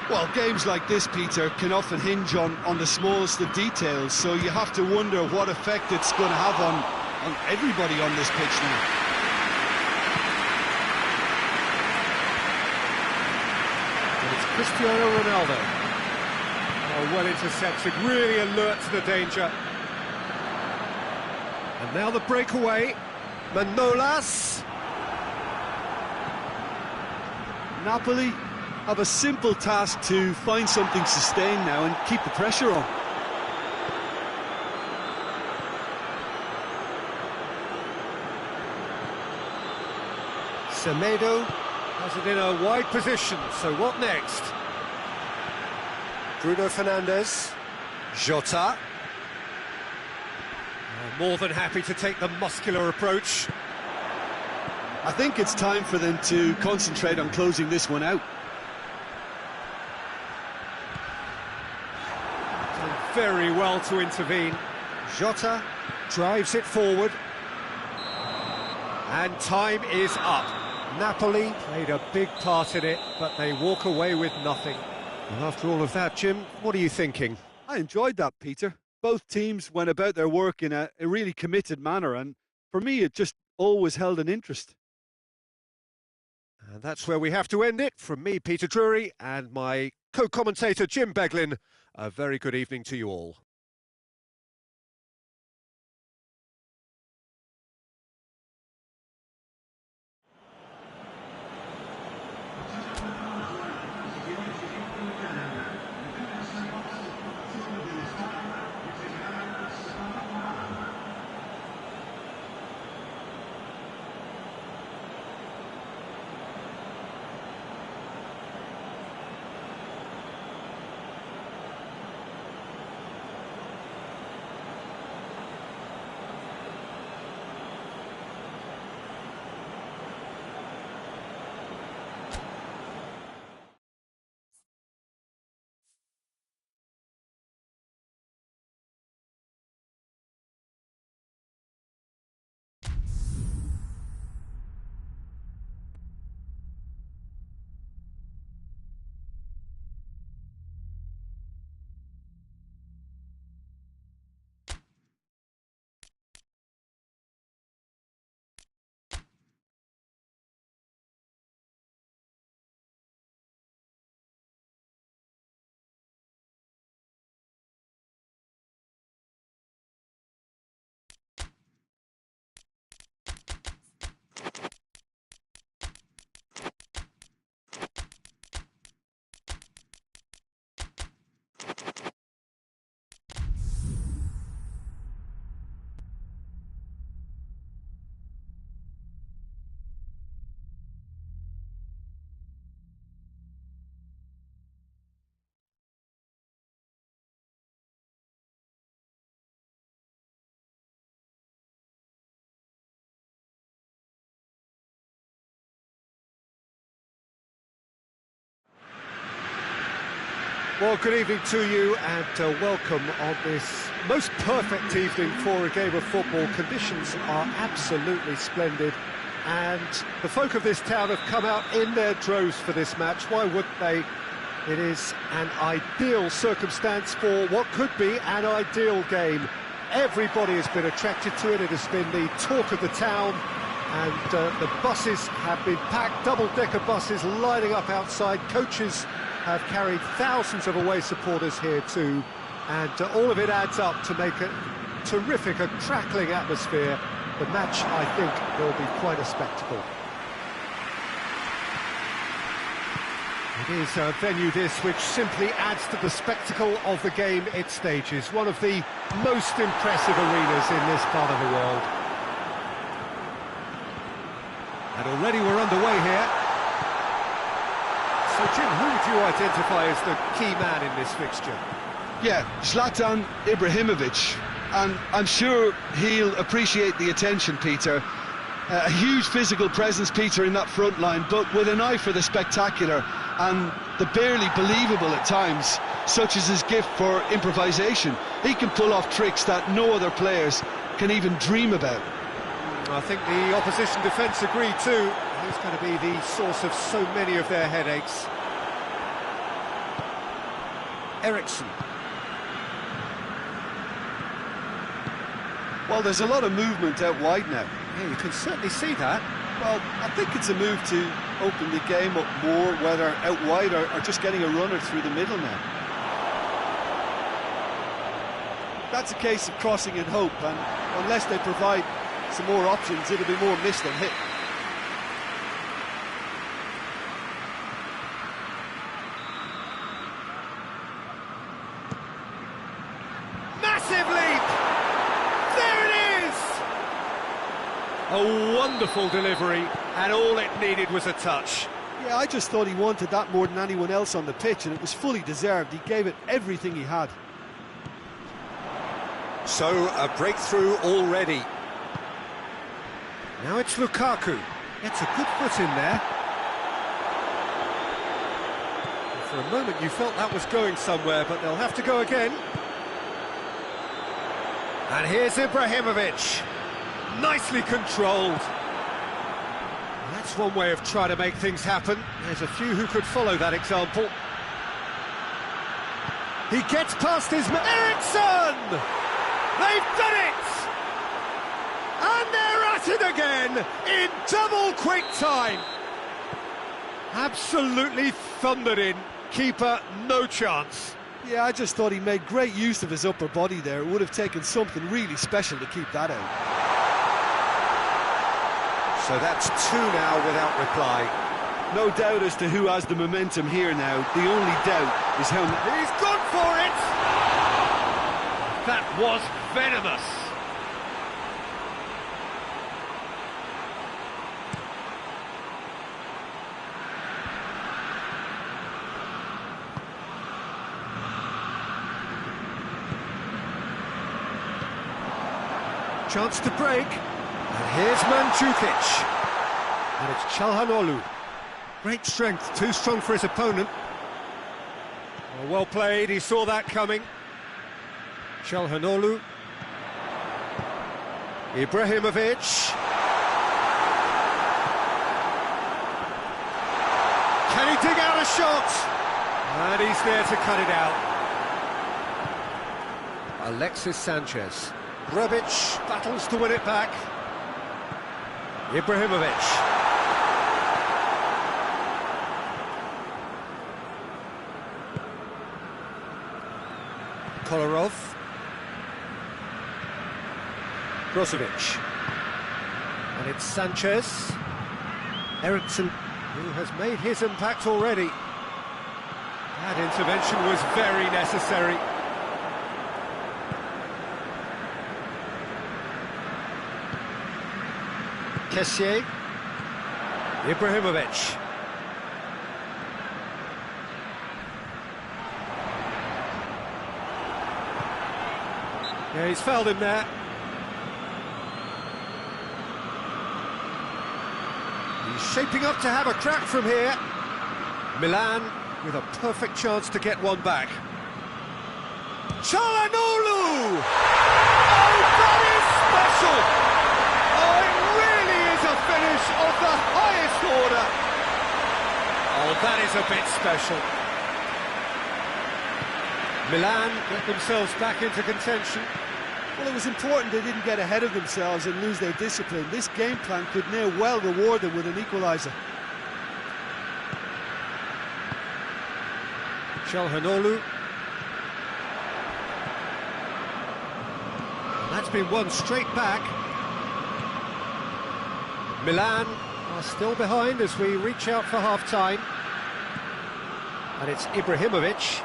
Well, games like this, Peter, can often hinge on the smallest of details, so you have to wonder what effect it's going to have on everybody on this pitch now. And it's Cristiano Ronaldo. Oh, well intercepted, really alert to the danger. And now the breakaway. Manolas. Napoli have a simple task to find something sustained now and keep the pressure on. Semedo has it in a wide position, so what next? Bruno Fernandes, Jota. More than happy to take the muscular approach. I think it's time for them to concentrate on closing this one out. Done very well to intervene. Jota drives it forward. And time is up. Napoli played a big part in it, but they walk away with nothing. Well, after all of that, Jim, what are you thinking? I enjoyed that, Peter. Both teams went about their work in a really committed manner, and for me it just always held an interest. And that's where we have to end it. From me, Peter Drury, and my co-commentator, Jim Beglin, a very good evening to you all. Well, good evening to you and welcome on this most perfect evening for a game of football. Conditions are absolutely splendid and the folk of this town have come out in their droves for this match. Why wouldn't they? It is an ideal circumstance for what could be an ideal game. Everybody has been attracted to it. It has been the talk of the town and the buses have been packed, double-decker buses lining up outside. Coaches have carried thousands of away supporters here too, and all of it adds up to make a terrific, a crackling atmosphere. The match, I think, will be quite a spectacle. It is a venue this which simply adds to the spectacle of the game it stages. One of the most impressive arenas in this part of the world. And already we're underway here. So Jim, who would you identify as the key man in this fixture? Yeah, Zlatan Ibrahimovic, and I'm sure he'll appreciate the attention, Peter. A huge physical presence, Peter, in that front line, but with an eye for the spectacular and the barely believable at times, such as his gift for improvisation. He can pull off tricks that no other players can even dream about. I think the opposition defence agree too. He's going to be the source of so many of their headaches. Eriksson. Well, there's a lot of movement out wide now. Yeah, you can certainly see that. Well, I think it's a move to open the game up more, whether out wide or just getting a runner through the middle now. That's a case of crossing in hope, and unless they provide some more options, it'll be more miss than hit. Massive leap! There it is! A wonderful delivery, and all it needed was a touch. Yeah, I just thought he wanted that more than anyone else on the pitch, and it was fully deserved. He gave it everything he had. So, a breakthrough already. Now it's Lukaku. Gets a good foot in there. For a moment you felt that was going somewhere, but they'll have to go again. And here's Ibrahimovic. Nicely controlled. That's one way of trying to make things happen. There's a few who could follow that example. He gets past his man. Eriksson! They've done it! And they're at it again in double quick time. Absolutely thundered in. Keeper, no chance. Yeah, I just thought he made great use of his upper body there. It would have taken something really special to keep that out. So that's two now without reply. No doubt as to who has the momentum here now. The only doubt is how... He's gone for it! That was venomous. Chance to break. And here's Mandzukic. And it's Çalhanoğlu. Great strength, too strong for his opponent. Well played, he saw that coming. Çalhanoğlu. Ibrahimovic. Can he dig out a shot? And he's there to cut it out. Alexis Sanchez. Rebic battles to win it back. Ibrahimovic. Kolarov. Brozovic. And it's Sanchez. Eriksson, who has made his impact already. That intervention was very necessary. Kessié. Ibrahimovic. Yeah, he's fouled him there. He's shaping up to have a crack from here. Milan with a perfect chance to get one back. Çalhanoğlu! Oh, that is special! Oh, it really is a finish of the highest order. Oh, that is a bit special. Milan get themselves back into contention. Well, it was important they didn't get ahead of themselves and lose their discipline. This game plan could now well reward them with an equaliser. Çalhanoğlu. That's been won straight back. Milan are still behind as we reach out for half-time. And it's Ibrahimovic.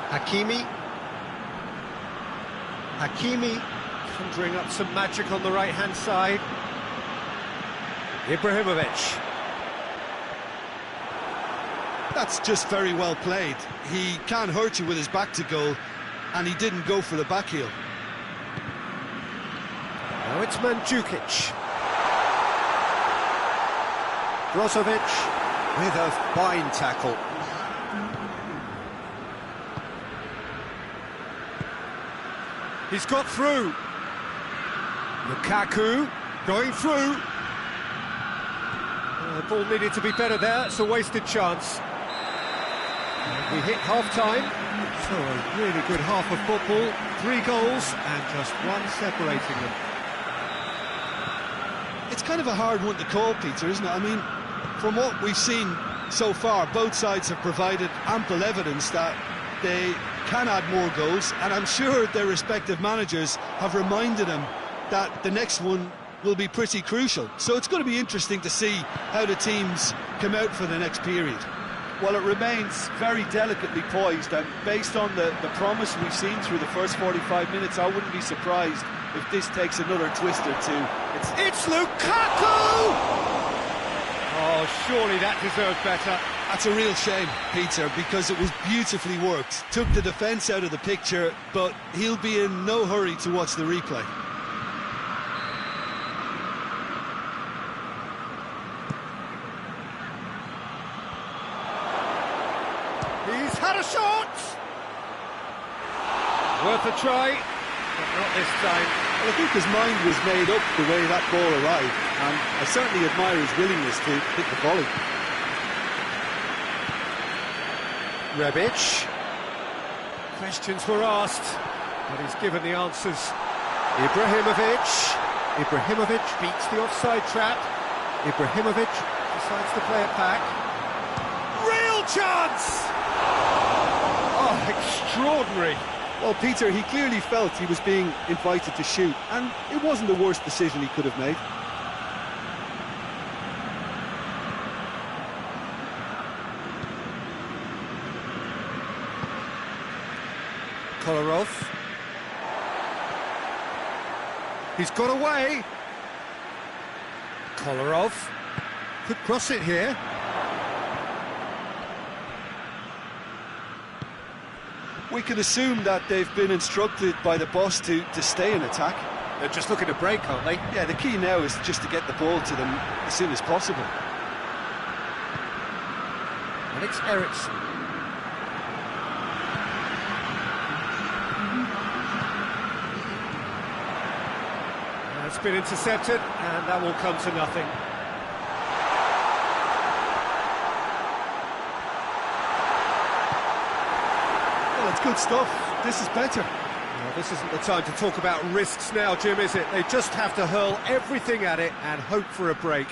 Hakimi. Hakimi conjuring up some magic on the right-hand side. Ibrahimovic. That's just very well played. He can't hurt you with his back to goal, and he didn't go for the back heel. Now it's Mandzukic. Brozovic with a fine tackle. He's got through. Lukaku going through. The ball needed to be better there. It's a wasted chance. We hit half-time. So a really good half of football. 3 goals and just one separating them. It's kind of a hard one to call, Peter, isn't it? I mean, from what we've seen so far, both sides have provided ample evidence that they can add more goals, and I'm sure their respective managers have reminded them that the next one will be pretty crucial. So it's going to be interesting to see how the teams come out for the next period. Well, it remains very delicately poised, and based on the promise we've seen through the first 45 minutes, I wouldn't be surprised if this takes another twist or two. It's Lukaku! Oh, surely that deserved better. That's a real shame, Peter, because it was beautifully worked. Took the defence out of the picture, but he'll be in no hurry to watch the replay. He's had a shot! Worth a try, but not this time. Well, I think his mind was made up the way that ball arrived, and I certainly admire his willingness to hit the volley. Rebic. Questions were asked, but he's given the answers. Ibrahimovic. Ibrahimovic beats the offside trap. Ibrahimovic decides to play it back. Real chance! Oh, extraordinary. Well, Peter, he clearly felt he was being invited to shoot, and it wasn't the worst decision he could have made. Kolarov. He's got away. Kolarov could cross it here. We can assume that they've been instructed by the boss to stay in attack. They're just looking to break, aren't they? Yeah, the key now is just to get the ball to them as soon as possible. Alex Eriksson. That's been intercepted, and that will come to nothing. Well, it's good stuff. This is better. Well, this isn't the time to talk about risks now, Jim, is it? They just have to hurl everything at it and hope for a break.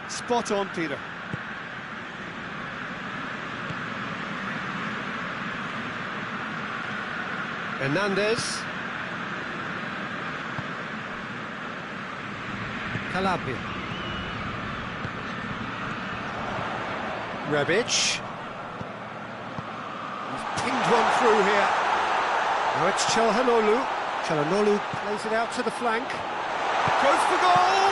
Spot on, Peter. Hernandez. Calabria. Rebic. He's pinged one through here. Now it's Çalhanoğlu. Çalhanoğlu plays it out to the flank. Goes for goal!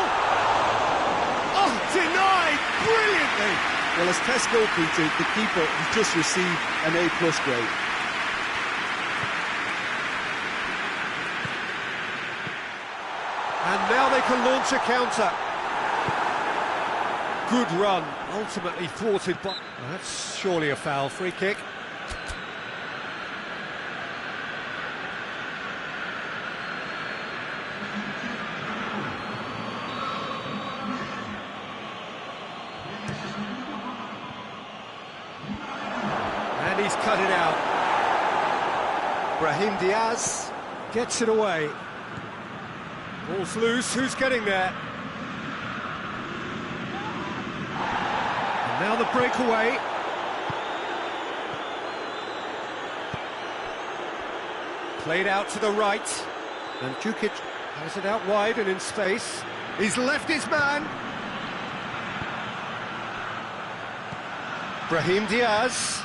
Oh, denied brilliantly! Well, as test goalkeeper, the keeper has just received an A+ grade. And now they can launch a counter. Good run, ultimately thwarted by... Well, that's surely a foul. Free kick. And he's cut it out. Brahim Diaz gets it away. Ball's loose, who's getting there? And now the breakaway. Played out to the right. And Mandzukic has it out wide and in space. He's left his man. Brahim Diaz.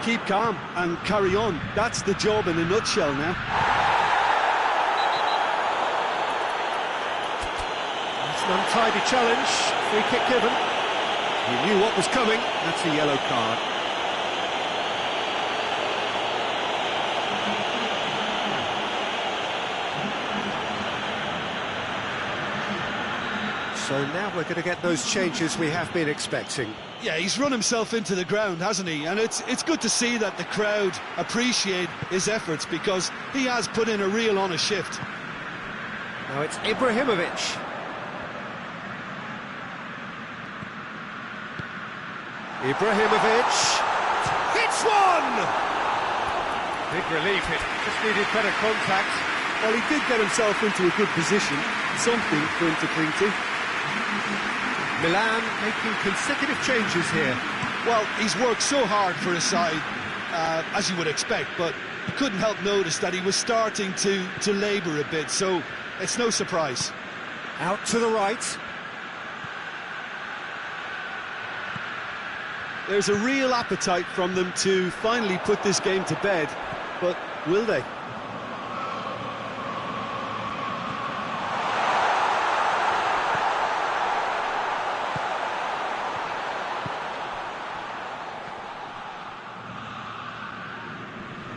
Keep calm and carry on. That's the job in a nutshell now. It's an untidy challenge. Free kick given. He knew what was coming. That's a yellow card. So now we're going to get those changes we have been expecting. Yeah, he's run himself into the ground, hasn't he? And it's good to see that the crowd appreciate his efforts, because he has put in a real honest shift. Now it's Ibrahimovic. Ibrahimovic hits one! Big relief, it just needed better contact. Well, he did get himself into a good position, something for him to cling to. Milan making consecutive changes here. Well, he's worked so hard for his side, as you would expect, but you couldn't help notice that he was starting to labour a bit, so it's no surprise. Out to the right. There's a real appetite from them to finally put this game to bed, but will they?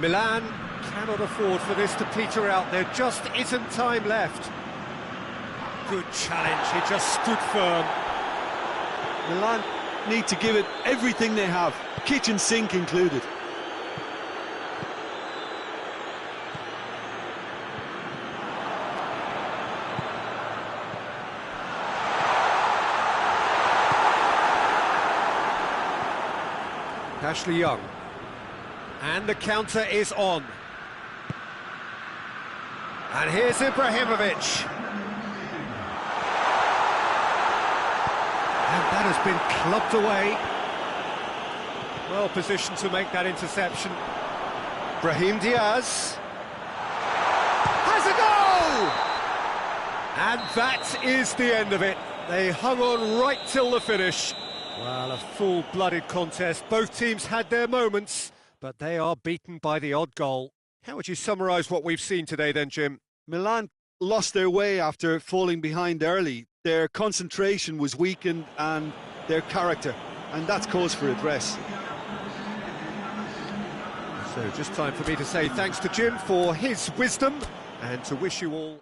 Milan cannot afford for this to peter out. There just isn't time left. Good challenge, he just stood firm. Milan need to give it everything they have, kitchen sink included. Ashley Young. And the counter is on. And here's Ibrahimovic. And that has been clubbed away. Well positioned to make that interception. Brahim Diaz has a goal! And that is the end of it. They hung on right till the finish. Well, a full-blooded contest. Both teams had their moments, but they are beaten by the odd goal. How would you summarise what we've seen today then, Jim? Milan lost their way after falling behind early. Their concentration was weakened and their character, and that's cause for address. So just time for me to say thanks to Jim for his wisdom and to wish you all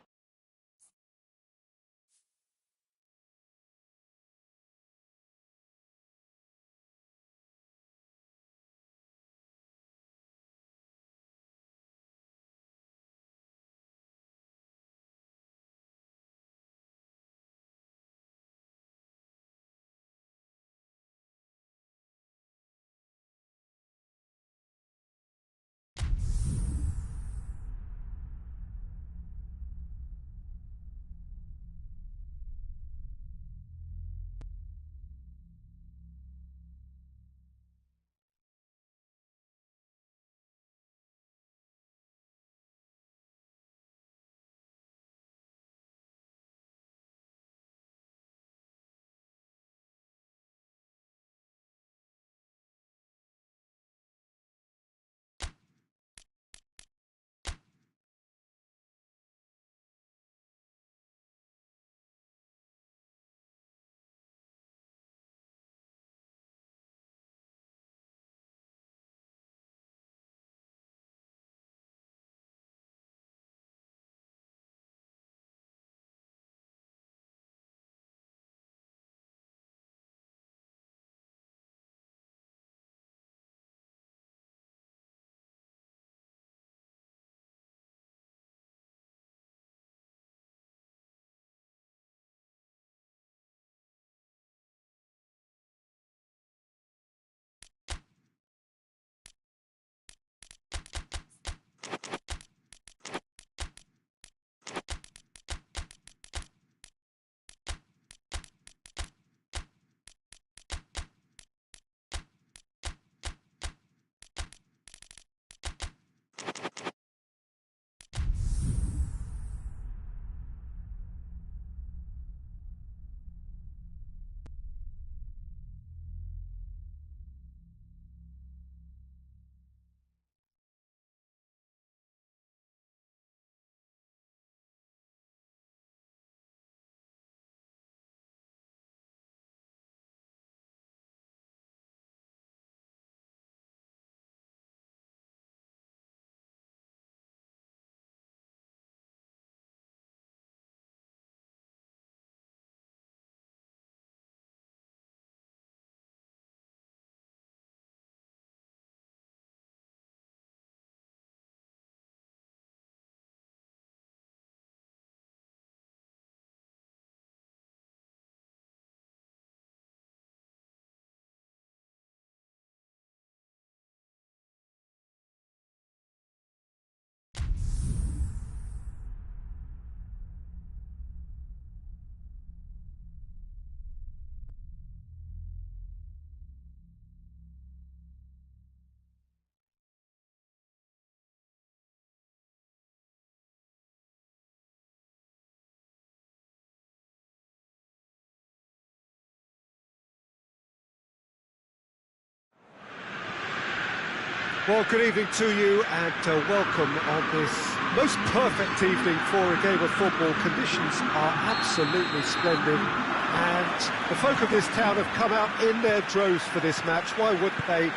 Well, good evening to you and welcome on this most perfect evening for a game of football. Conditions are absolutely splendid and the folk of this town have come out in their droves for this match. Why wouldn't they?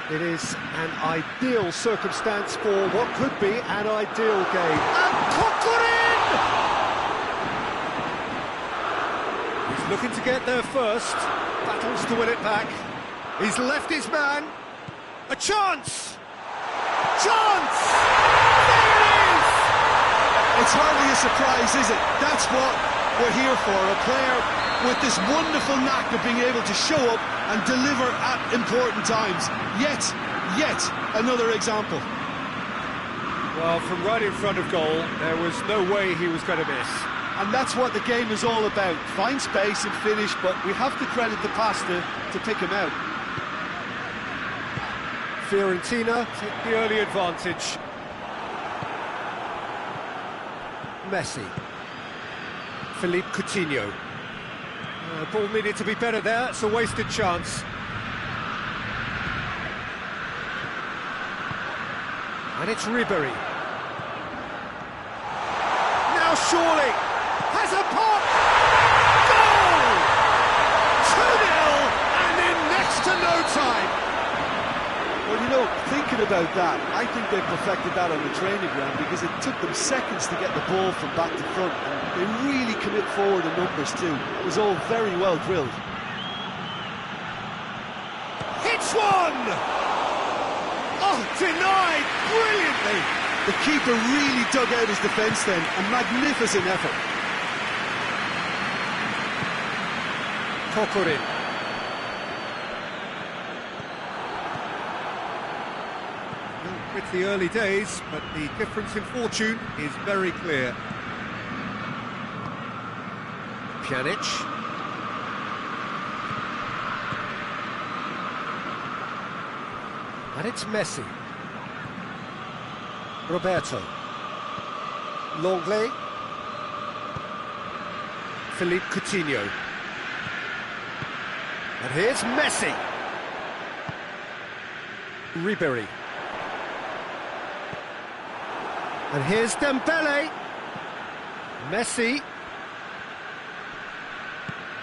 It is an ideal circumstance for what could be an ideal game. And Kokorin! He's looking to get there first, battles to win it back. He's left his man. A chance! Chance! There it is! It's hardly a surprise, is it? That's what we're here for, a player with this wonderful knack of being able to show up and deliver at important times. Yet another example. Well, from right in front of goal, there was no way he was going to miss. And that's what the game is all about. Find space and finish, but we have to credit the pass to pick him out. Fiorentina take the early advantage. Messi. Philippe Coutinho. The ball needed to be better there, it's a wasted chance. And it's Ribery. Now surely has a pop! Goal! 2-0 and in next to no time. Well, you know, thinking about that, I think they perfected that on the training ground because it took them seconds to get the ball from back to front, and they really commit forward in numbers too. It was all very well drilled. Hits one! Oh, denied brilliantly! The keeper really dug out his defence then, a magnificent effort. Kokorin. It's the early days, but the difference in fortune is very clear. Pjanic. And it's Messi. Roberto. Longley. Philippe Coutinho. And here's Messi. Ribery. And here's Dembele. Messi.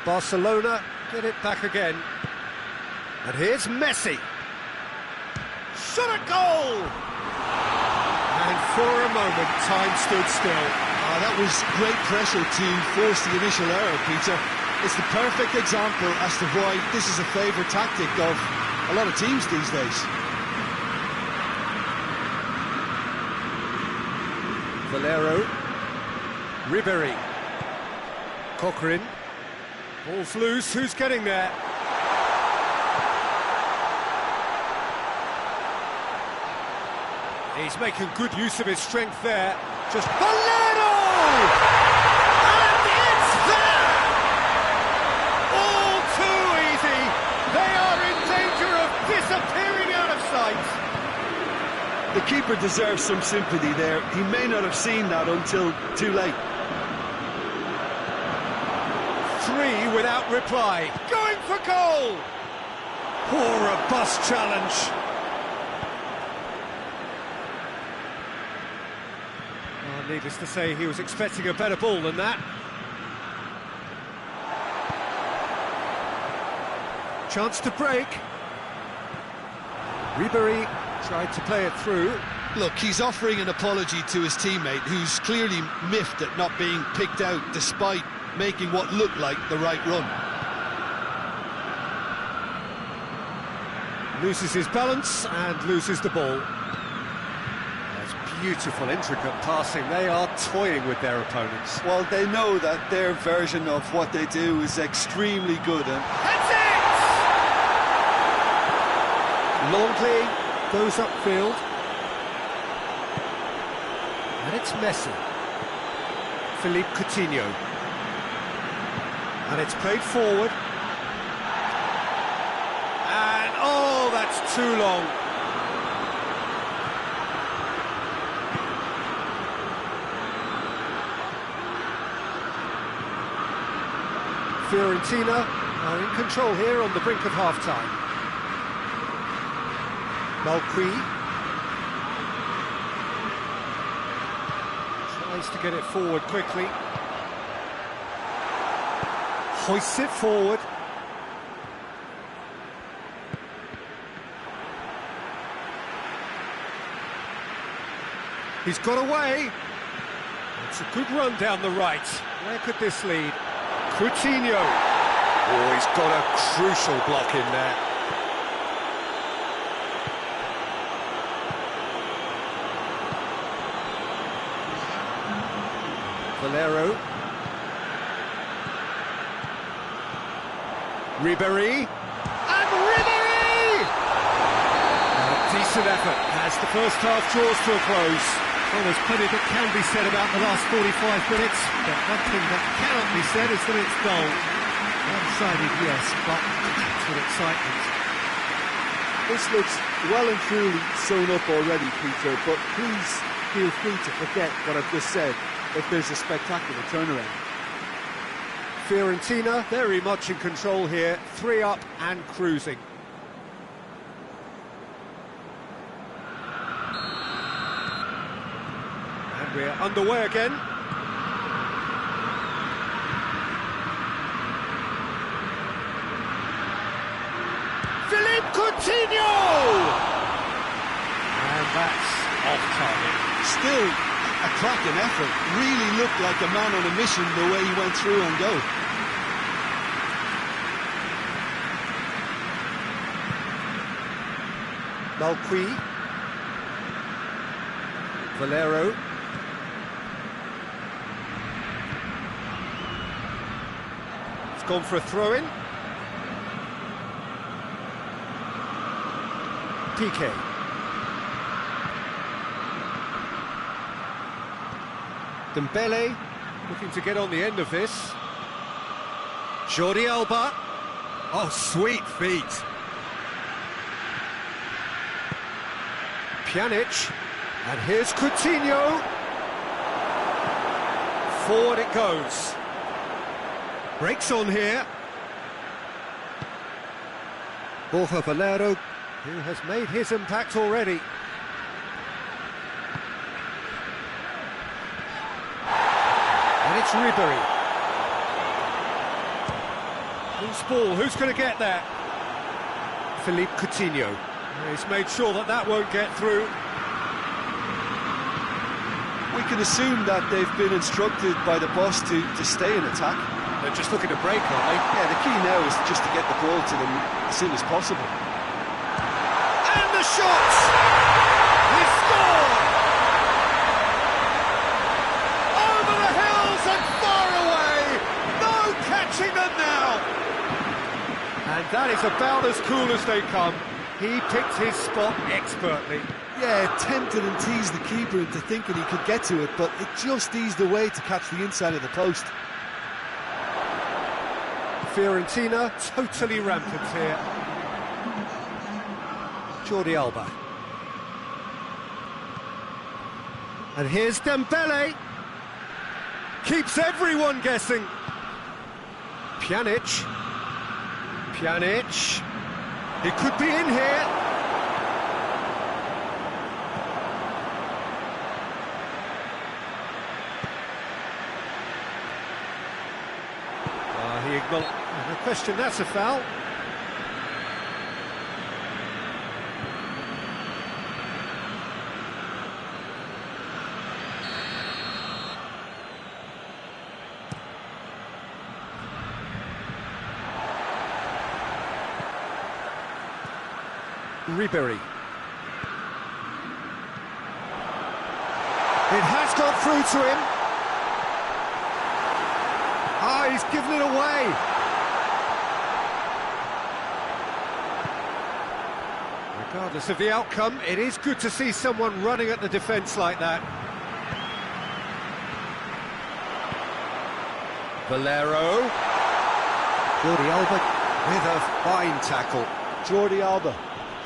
Barcelona get it back again. And here's Messi. Shot at goal! And for a moment, time stood still. That was great pressure to force the initial error, Peter. It's the perfect example as to why this is a favourite tactic of a lot of teams these days. Valero, Ribery, Kokorin, ball's loose, who's getting there? He's making good use of his strength there, just Valero! And it's there! All too easy, they are in danger of disappearing out of sight. The keeper deserves some sympathy there. He may not have seen that until too late. 3 without reply. Going for goal! Poor robust challenge. Well, needless to say, he was expecting a better ball than that. Chance to break. Ribery tried to play it through. Look, he's offering an apology to his teammate, who's clearly miffed at not being picked out despite making what looked like the right run. Loses his balance and loses the ball. That's beautiful, intricate passing. They are toying with their opponents. Well, they know that their version of what they do is extremely good. And That's it! Longley goes upfield. And it's Messi. Philippe Coutinho. And it's played forward. And, oh, that's too long. Fiorentina are in control here on the brink of half-time. Malqui. Tries to get it forward quickly. Hoists it forward. He's got away. It's a good run down the right. Where could this lead? Coutinho. Oh, he's got a crucial block in there. Valero. Ribéry. And Ribéry! Decent effort as the first half draws to a close. Well, there's plenty that can be said about the last 45 minutes, but one thing that cannot be said is that it's dull. One-sided, yes, but with excitement. This looks well and truly sewn up already, Peter, but please feel free to forget what I've just said if there's a spectacular turnaround. Fiorentina very much in control here, 3 up and cruising. And we're underway again. Philippe Coutinho! And that's off target. Still a cracking effort. Really looked like a man on a mission the way he went through and go. Malqui. Valero. It's gone for a throw-in. PK. Dembele looking to get on the end of this. Jordi Alba. Oh, sweet feet. Pjanic. And here's Coutinho. Forward it goes. Breaks on here. Borja Valero, who has made his impact already. And it's Ribéry. Loose ball, who's going to get there? Philippe Coutinho. He's made sure that that won't get through. We can assume that they've been instructed by the boss to stay in attack. They're just looking to break, aren't they? Yeah, the key now is just to get the ball to them as soon as possible. And the shots! He scored! Over the hills and far away! No catching them now! And that is about as cool as they come. He picked his spot expertly. Yeah, tempted and teased the keeper into thinking he could get to it, but it just eased away to catch the inside of the post. Fiorentina totally rampant here. Jordi Alba. And here's Dembele. Keeps everyone guessing. Pjanic. Pjanic. He could be in here. He acknowledged. No question, that's a foul. Ribéry. It has got through to him. Ah, he's given it away. Regardless of the outcome, it is good to see someone running at the defence like that. Valero. Jordi Alba with a fine tackle. Jordi Alba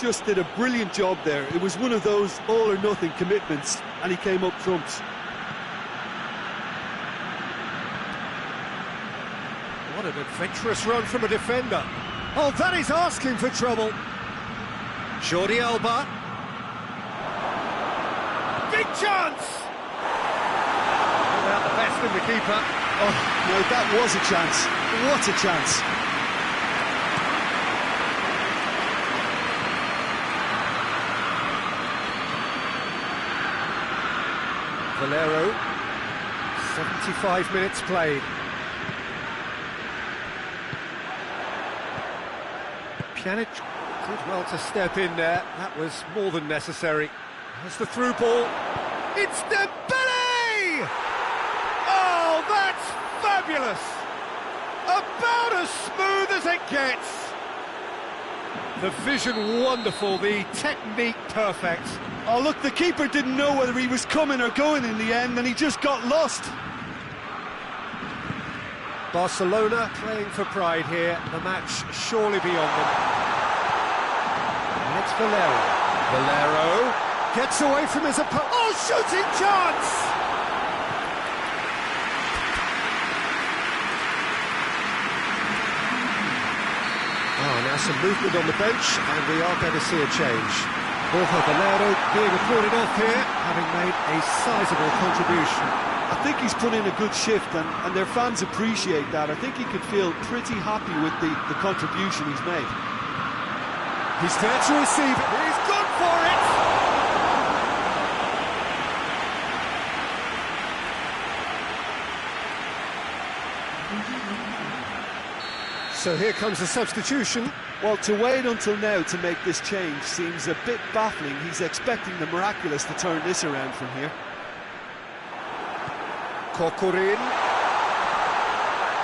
just did a brilliant job there. It was one of those all-or-nothing commitments, and he came up trumps. What an adventurous run from a defender. Oh, that is asking for trouble. Jordi Alba. Big chance! trusting the keeper. Oh, no, that was a chance. What a chance. Valero, 75 minutes played. Pjanic did well to step in there. That was more than necessary. There's the through ball. It's Dembele! Oh, that's fabulous! About as smooth as it gets. The vision wonderful, the technique perfect. Oh, look, the keeper didn't know whether he was coming or going in the end, and he just got lost. Barcelona playing for pride here. The match surely beyond them. And it's Valero. Valero gets away from his opponent. Oh, shooting chance! Oh, now some movement on the bench, and we are going to see a change. Borja Valero being applauded off here, having made a sizable contribution. I think he's put in a good shift, and their fans appreciate that. I think he could feel pretty happy with the contribution he's made. He's there to receive it. He's gone for it! So here comes the substitution. Well, to wait until now to make this change seems a bit baffling. He's expecting the miraculous to turn this around from here. Corcoran.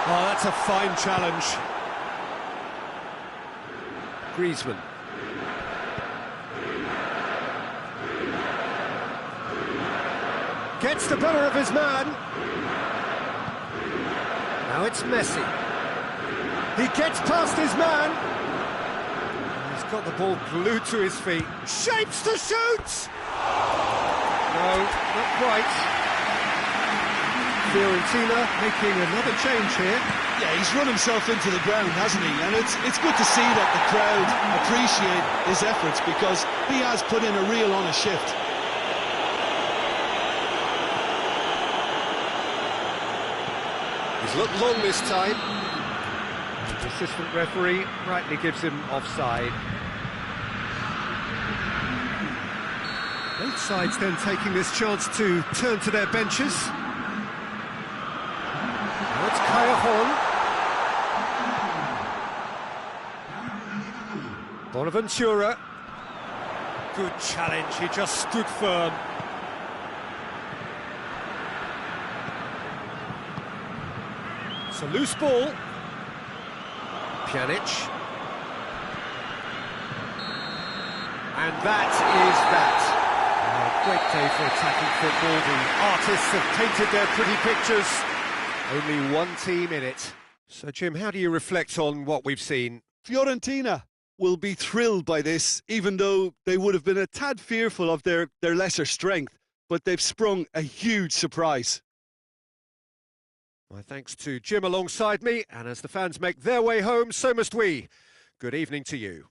Oh, that's a fine challenge. Griezmann. Gets the better of his man. Now it's Messi. He gets past his man. He's got the ball glued to his feet. Shapes to shoot! No, not quite. Fiorentina making another change here. Yeah, he's run himself into the ground, hasn't he? And it's good to see that the crowd appreciate his efforts, because he has put in a real honest shift. He's looked long this time. The assistant referee rightly gives him offside. Both sides then taking this chance to turn to their benches. Now it's Callejon. Bonaventura. Good challenge, he just stood firm. It's a loose ball. Pjanic. And that is that. A great day for attacking football. The artists have painted their pretty pictures. Only one team in it. So, Jim, how do you reflect on what we've seen? Fiorentina will be thrilled by this, even though they would have been a tad fearful of their lesser strength. But they've sprung a huge surprise. My thanks to Jim alongside me, and as the fans make their way home, so must we. Good evening to you.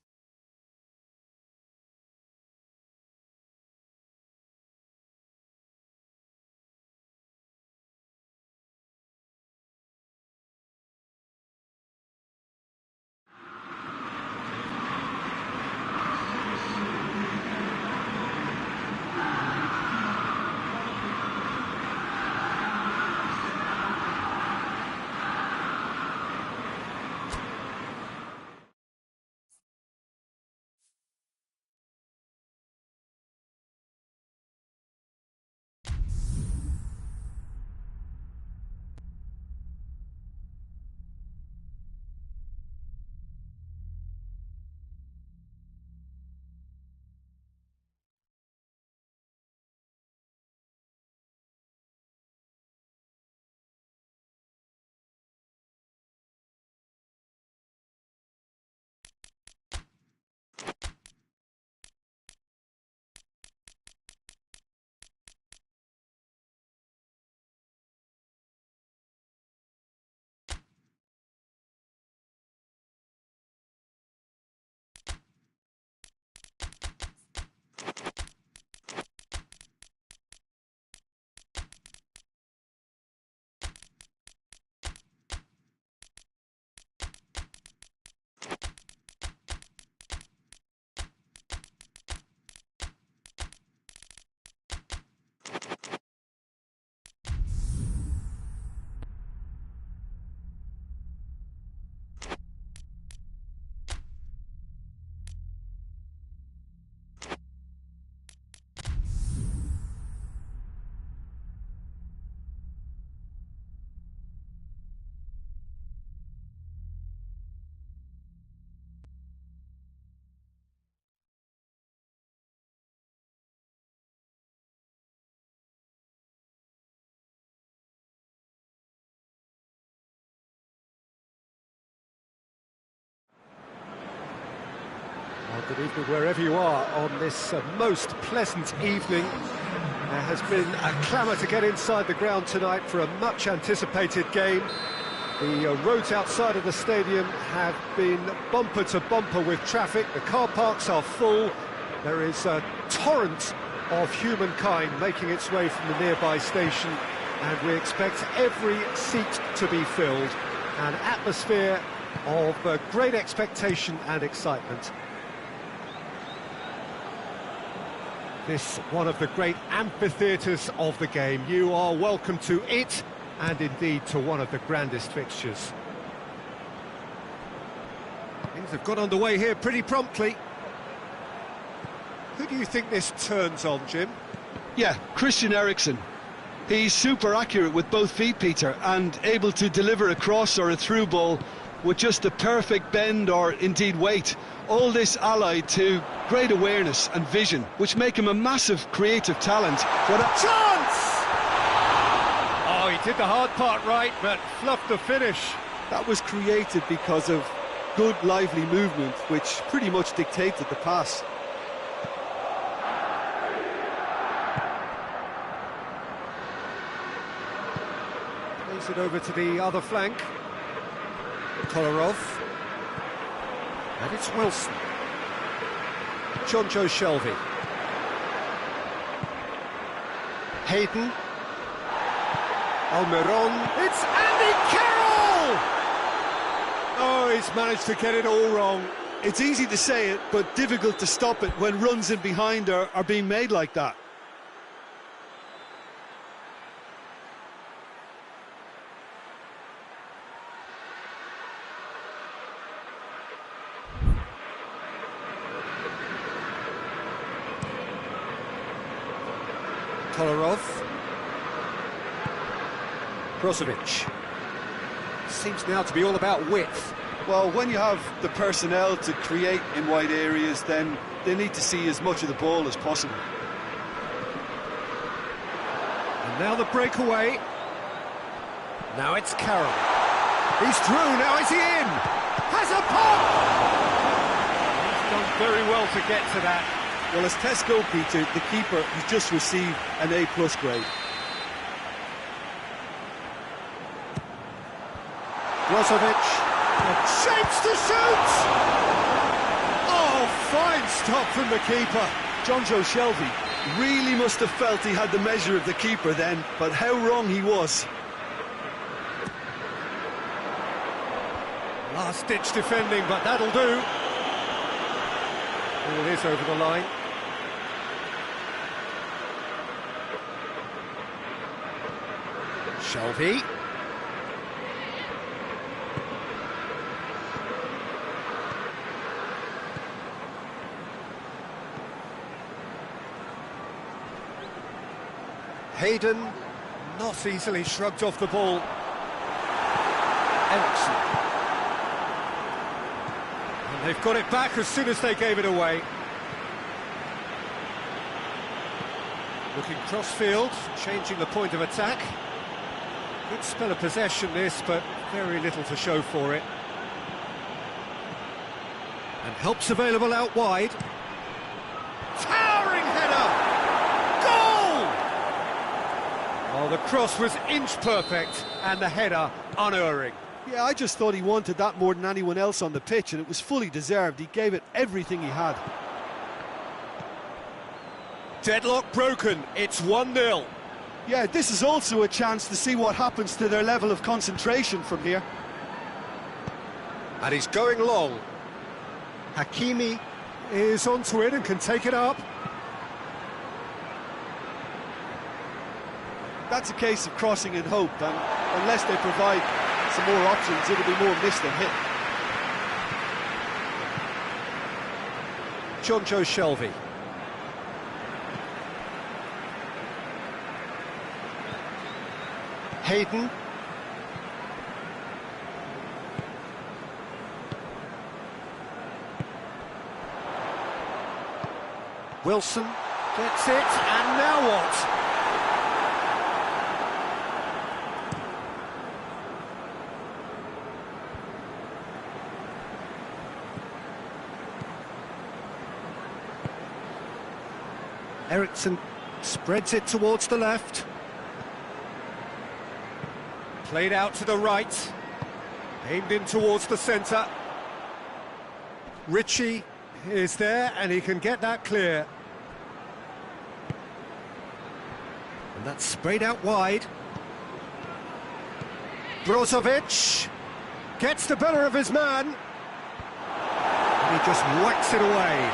Good evening wherever you are on this most pleasant evening. There has been a clamour to get inside the ground tonight for a much anticipated game. The roads outside of the stadium have been bumper to bumper with traffic. The car parks are full. There is a torrent of humankind making its way from the nearby station, and we expect every seat to be filled. An atmosphere of great expectation and excitement. This one of the great amphitheatres of the game. You are welcome to it, and indeed to one of the grandest fixtures. Things have got underway here pretty promptly. Who do you think this turns on, Jim? Yeah, Christian Eriksen. He's super accurate with both feet, Peter, and able to deliver a cross or a through ball with just the perfect bend or indeed weight. All this allied to great awareness and vision, which make him a massive creative talent. What a chance! Oh, he did the hard part right, but fluffed the finish. That was created because of good, lively movement, which pretty much dictated the pass. Plays it over to the other flank. Kolarov. And it's Wilson. Jonjo Shelvey. Hayden. Almiron. It's Andy Carroll! Oh, he's managed to get it all wrong. It's easy to say it, but difficult to stop it when runs in behind are being made like that. Kolarov. Brozovic. Seems now to be all about width. Well, when you have the personnel to create in wide areas, then they need to see as much of the ball as possible. And now the breakaway. Now it's Carroll. He's through, now is he in? Has a pop! He's done very well to get to that. Well, as Tesco, Peter, the keeper, has just received an A+ grade. Brozovic, shapes to shoot! Oh, fine stop from the keeper. Jonjo Shelvey really must have felt he had the measure of the keeper then, but how wrong he was. Last-ditch defending, but that'll do. Oh, it is over the line. Shelvey. Hayden, not easily shrugged off the ball. Eriksen. And they've got it back as soon as they gave it away. Looking cross-field, changing the point of attack. Good spell of possession this, but very little to show for it. And help's available out wide. Towering header! Goal! Oh, the cross was inch perfect, and the header unerring. Yeah, I just thought he wanted that more than anyone else on the pitch, and it was fully deserved. He gave it everything he had. Deadlock broken, it's 1-0. Yeah, this is also a chance to see what happens to their level of concentration from here. And he's going long. Hakimi is onto it and can take it up. That's a case of crossing in hope, and unless they provide some more options, it'll be more missed than hit. Jonjo Shelvey. Hayden. Wilson gets it, and now what? Eriksson spreads it towards the left. Played out to the right. Aimed in towards the centre. Ritchie is there and he can get that clear. And that's sprayed out wide. Brozovic gets the better of his man. And he just whacks it away.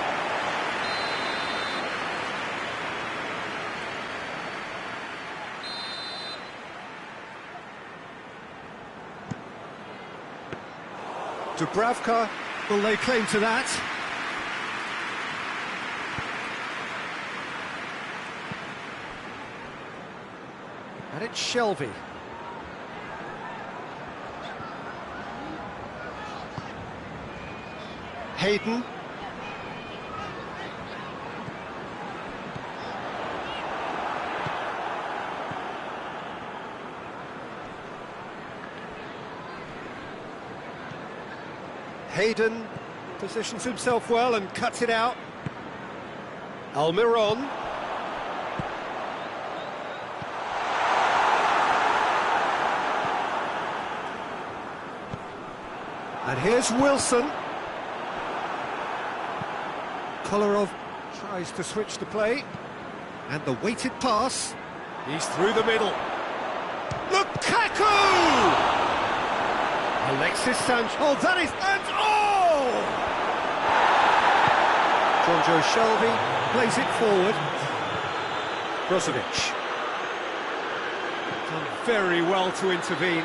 Dubravka will lay claim to that. And it's Shelvey. Hayden. Hayden positions himself well and cuts it out. Almiron. And here's Wilson. Kolarov tries to switch the play. And the weighted pass. He's through the middle. Lukaku! Alexis Sanchez. Oh, that is... And oh! Jonjo Shelvey plays it forward. Brozovic. Done very well to intervene.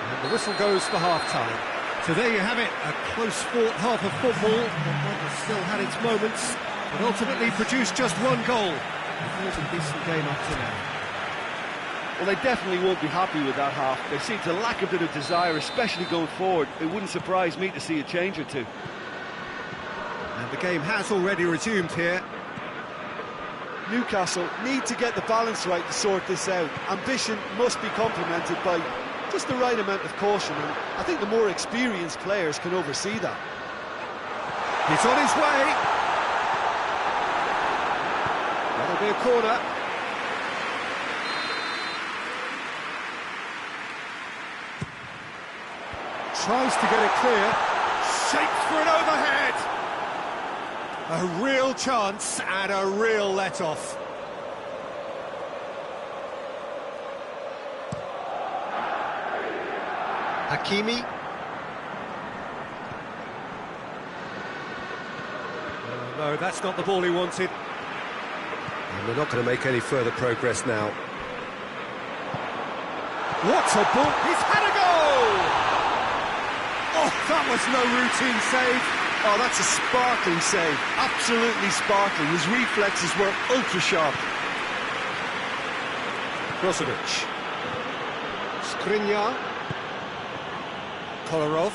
And the whistle goes for half-time. So there you have it, a close-fought half of football. One has still had its moments, but ultimately produced just one goal. It was a decent game up to now. Well, they definitely won't be happy with that half. They seem to lack a bit of desire, especially going forward. It wouldn't surprise me to see a change or two. And the game has already resumed here. Newcastle need to get the balance right to sort this out. Ambition must be complemented by just the right amount of caution, and I think the more experienced players can oversee that. He's on his way. That'll be a corner. Tries to get it clear. Shapes for an overhead. A real chance and a real let-off. Hakimi. No, that's not the ball he wanted. And they're not going to make any further progress now. What a ball! He's had a goal! Oh, that was no routine save. Oh, that's a sparkling save. Absolutely sparkling. His reflexes were ultra-sharp. Brozovic. Skriniar. Kolarov.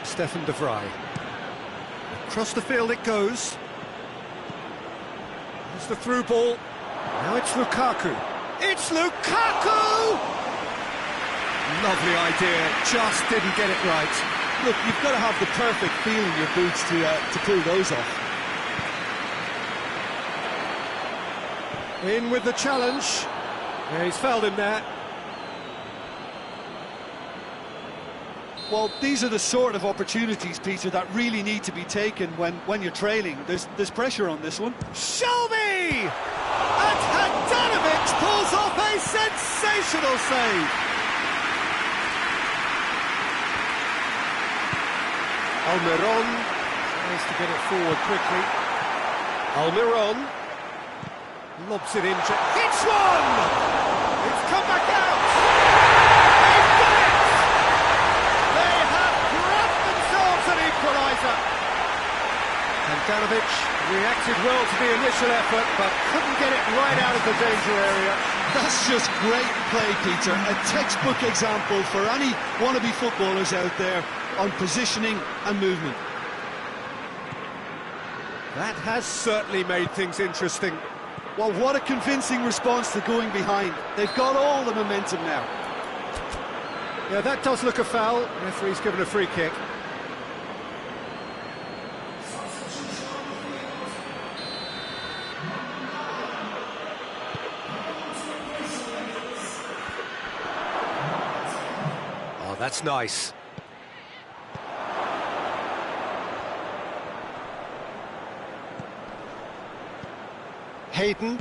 Stefan de Vrij. Across the field it goes. There's the through ball. Now it's Lukaku. It's Lukaku! Lovely idea, just didn't get it right. Look, you've got to have the perfect feel in your boots to pull those off. In with the challenge. Yeah, he's fouled him there. Well, these are the sort of opportunities, Peter, that really need to be taken when you're trailing. There's pressure on this one. Shelvey! And Handanovic pulls off a sensational save. Almiron tries to get it forward quickly. Almiron lobs it in. It's one! It's come back out! They've done it! They have grabbed themselves an equaliser. Handanovic reacted well to the initial effort, but couldn't get it right out of the danger area. That's just great play, Peter. A textbook example for any wannabe footballers out there on positioning and movement. That has certainly made things interesting. Well, what a convincing response to going behind. They've got all the momentum now. Yeah, that does look a foul. Referee's given a free kick. Oh, that's nice. Hayden.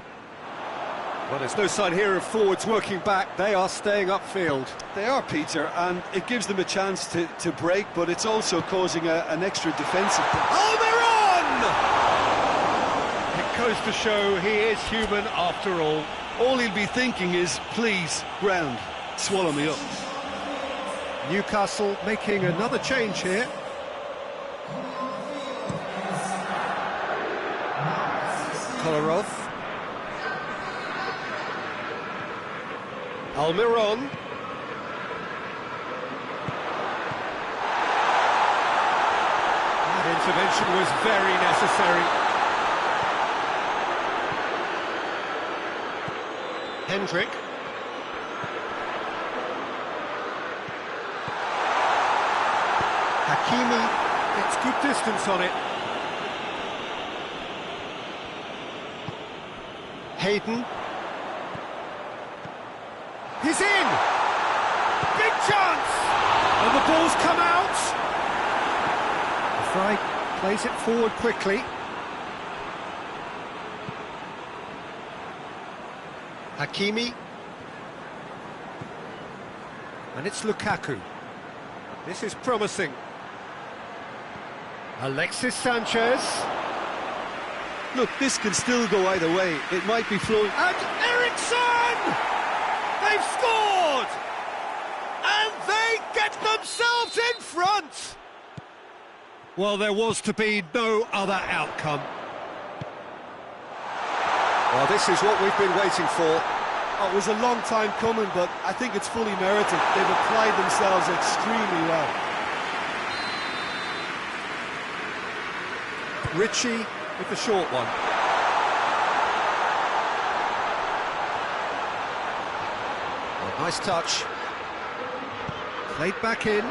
Well, there's no sign here of forwards working back. They are staying upfield. They are, Peter, and it gives them a chance to break, but it's also causing an extra defensive. Almiron! It goes to show he is human after all. All he'll be thinking is, please, ground, swallow me up. Newcastle making another change here. Kolarov. Almiron. That intervention was very necessary. Hendrick. Hakimi gets good distance on it. Hayden. He's in! Big chance! And the ball's come out! Fry plays it forward quickly. Hakimi. And it's Lukaku. This is promising. Alexis Sanchez. Look, this can still go either way. It might be flowing. And Eriksson! They've scored! And they get themselves in front! Well, there was to be no other outcome. Well, this is what we've been waiting for. Oh, it was a long time coming, but I think it's fully merited. They've applied themselves extremely well. Ritchie with the short one. Well, nice touch. Played back in.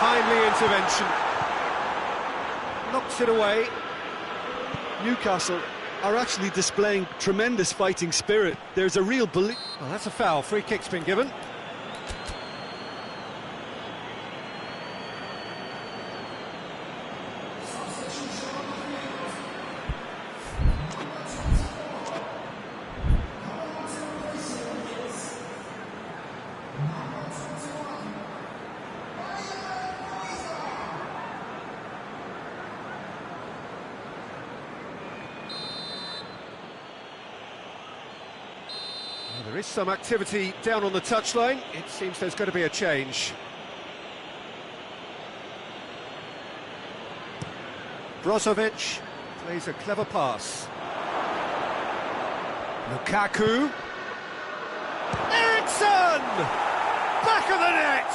Timely intervention. Knocks it away. Newcastle are actually displaying tremendous fighting spirit. There's a real belief. Well, that's a foul. Free kick's been given. There is some activity down on the touchline. It seems there's going to be a change. Brozovic plays a clever pass. Lukaku. Eriksson! Back of the net!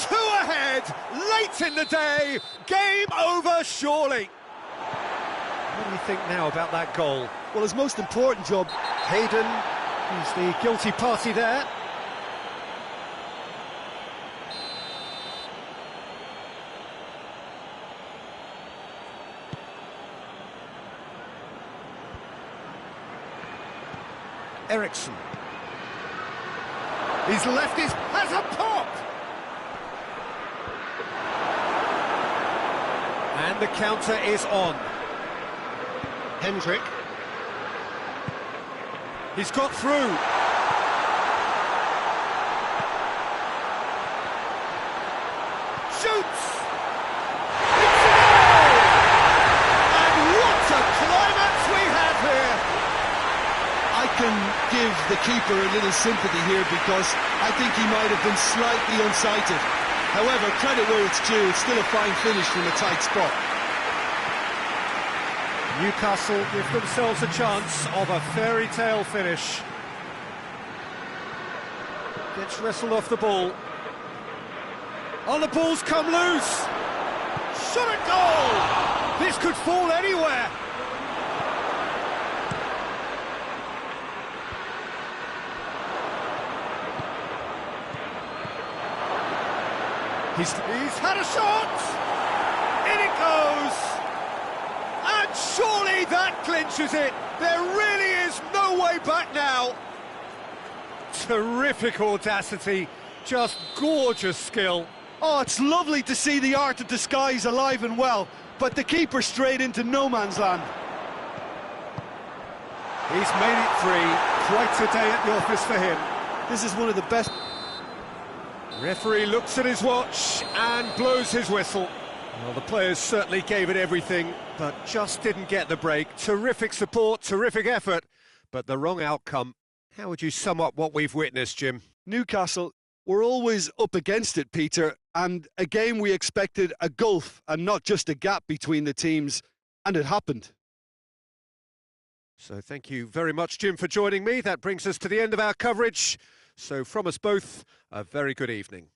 2 ahead, late in the day. Game over, surely. What do you think now about that goal? Well, his most important job. Hayden, he's the guilty party there. Eriksson. He's left his... has a pop! And the counter is on. Hendrick. He's got through. Shoots! It's a goal! And what a climax we have here! I can give the keeper a little sympathy here because I think he might have been slightly unsighted. However, credit where it's due, it's still a fine finish from a tight spot. Newcastle give themselves a chance of a fairy tale finish. Gets wrestled off the ball. Oh, the ball's come loose! Shot at goal! This could fall anywhere! He's had a shot! In it goes! And surely that clinches it! There really is no way back now! Terrific audacity, just gorgeous skill. Oh, it's lovely to see the art of disguise alive and well, but the keeper straight into no man's land. He's made it free. Quite a day at the office for him. This is one of the best. Referee looks at his watch and blows his whistle. Well, the players certainly gave it everything, but just didn't get the break. Terrific support, terrific effort, but the wrong outcome. How would you sum up what we've witnessed, Jim? Newcastle were always up against it, Peter, and a game we expected a gulf and not just a gap between the teams, and it happened. So thank you very much, Jim, for joining me. That brings us to the end of our coverage. So from us both, a very good evening.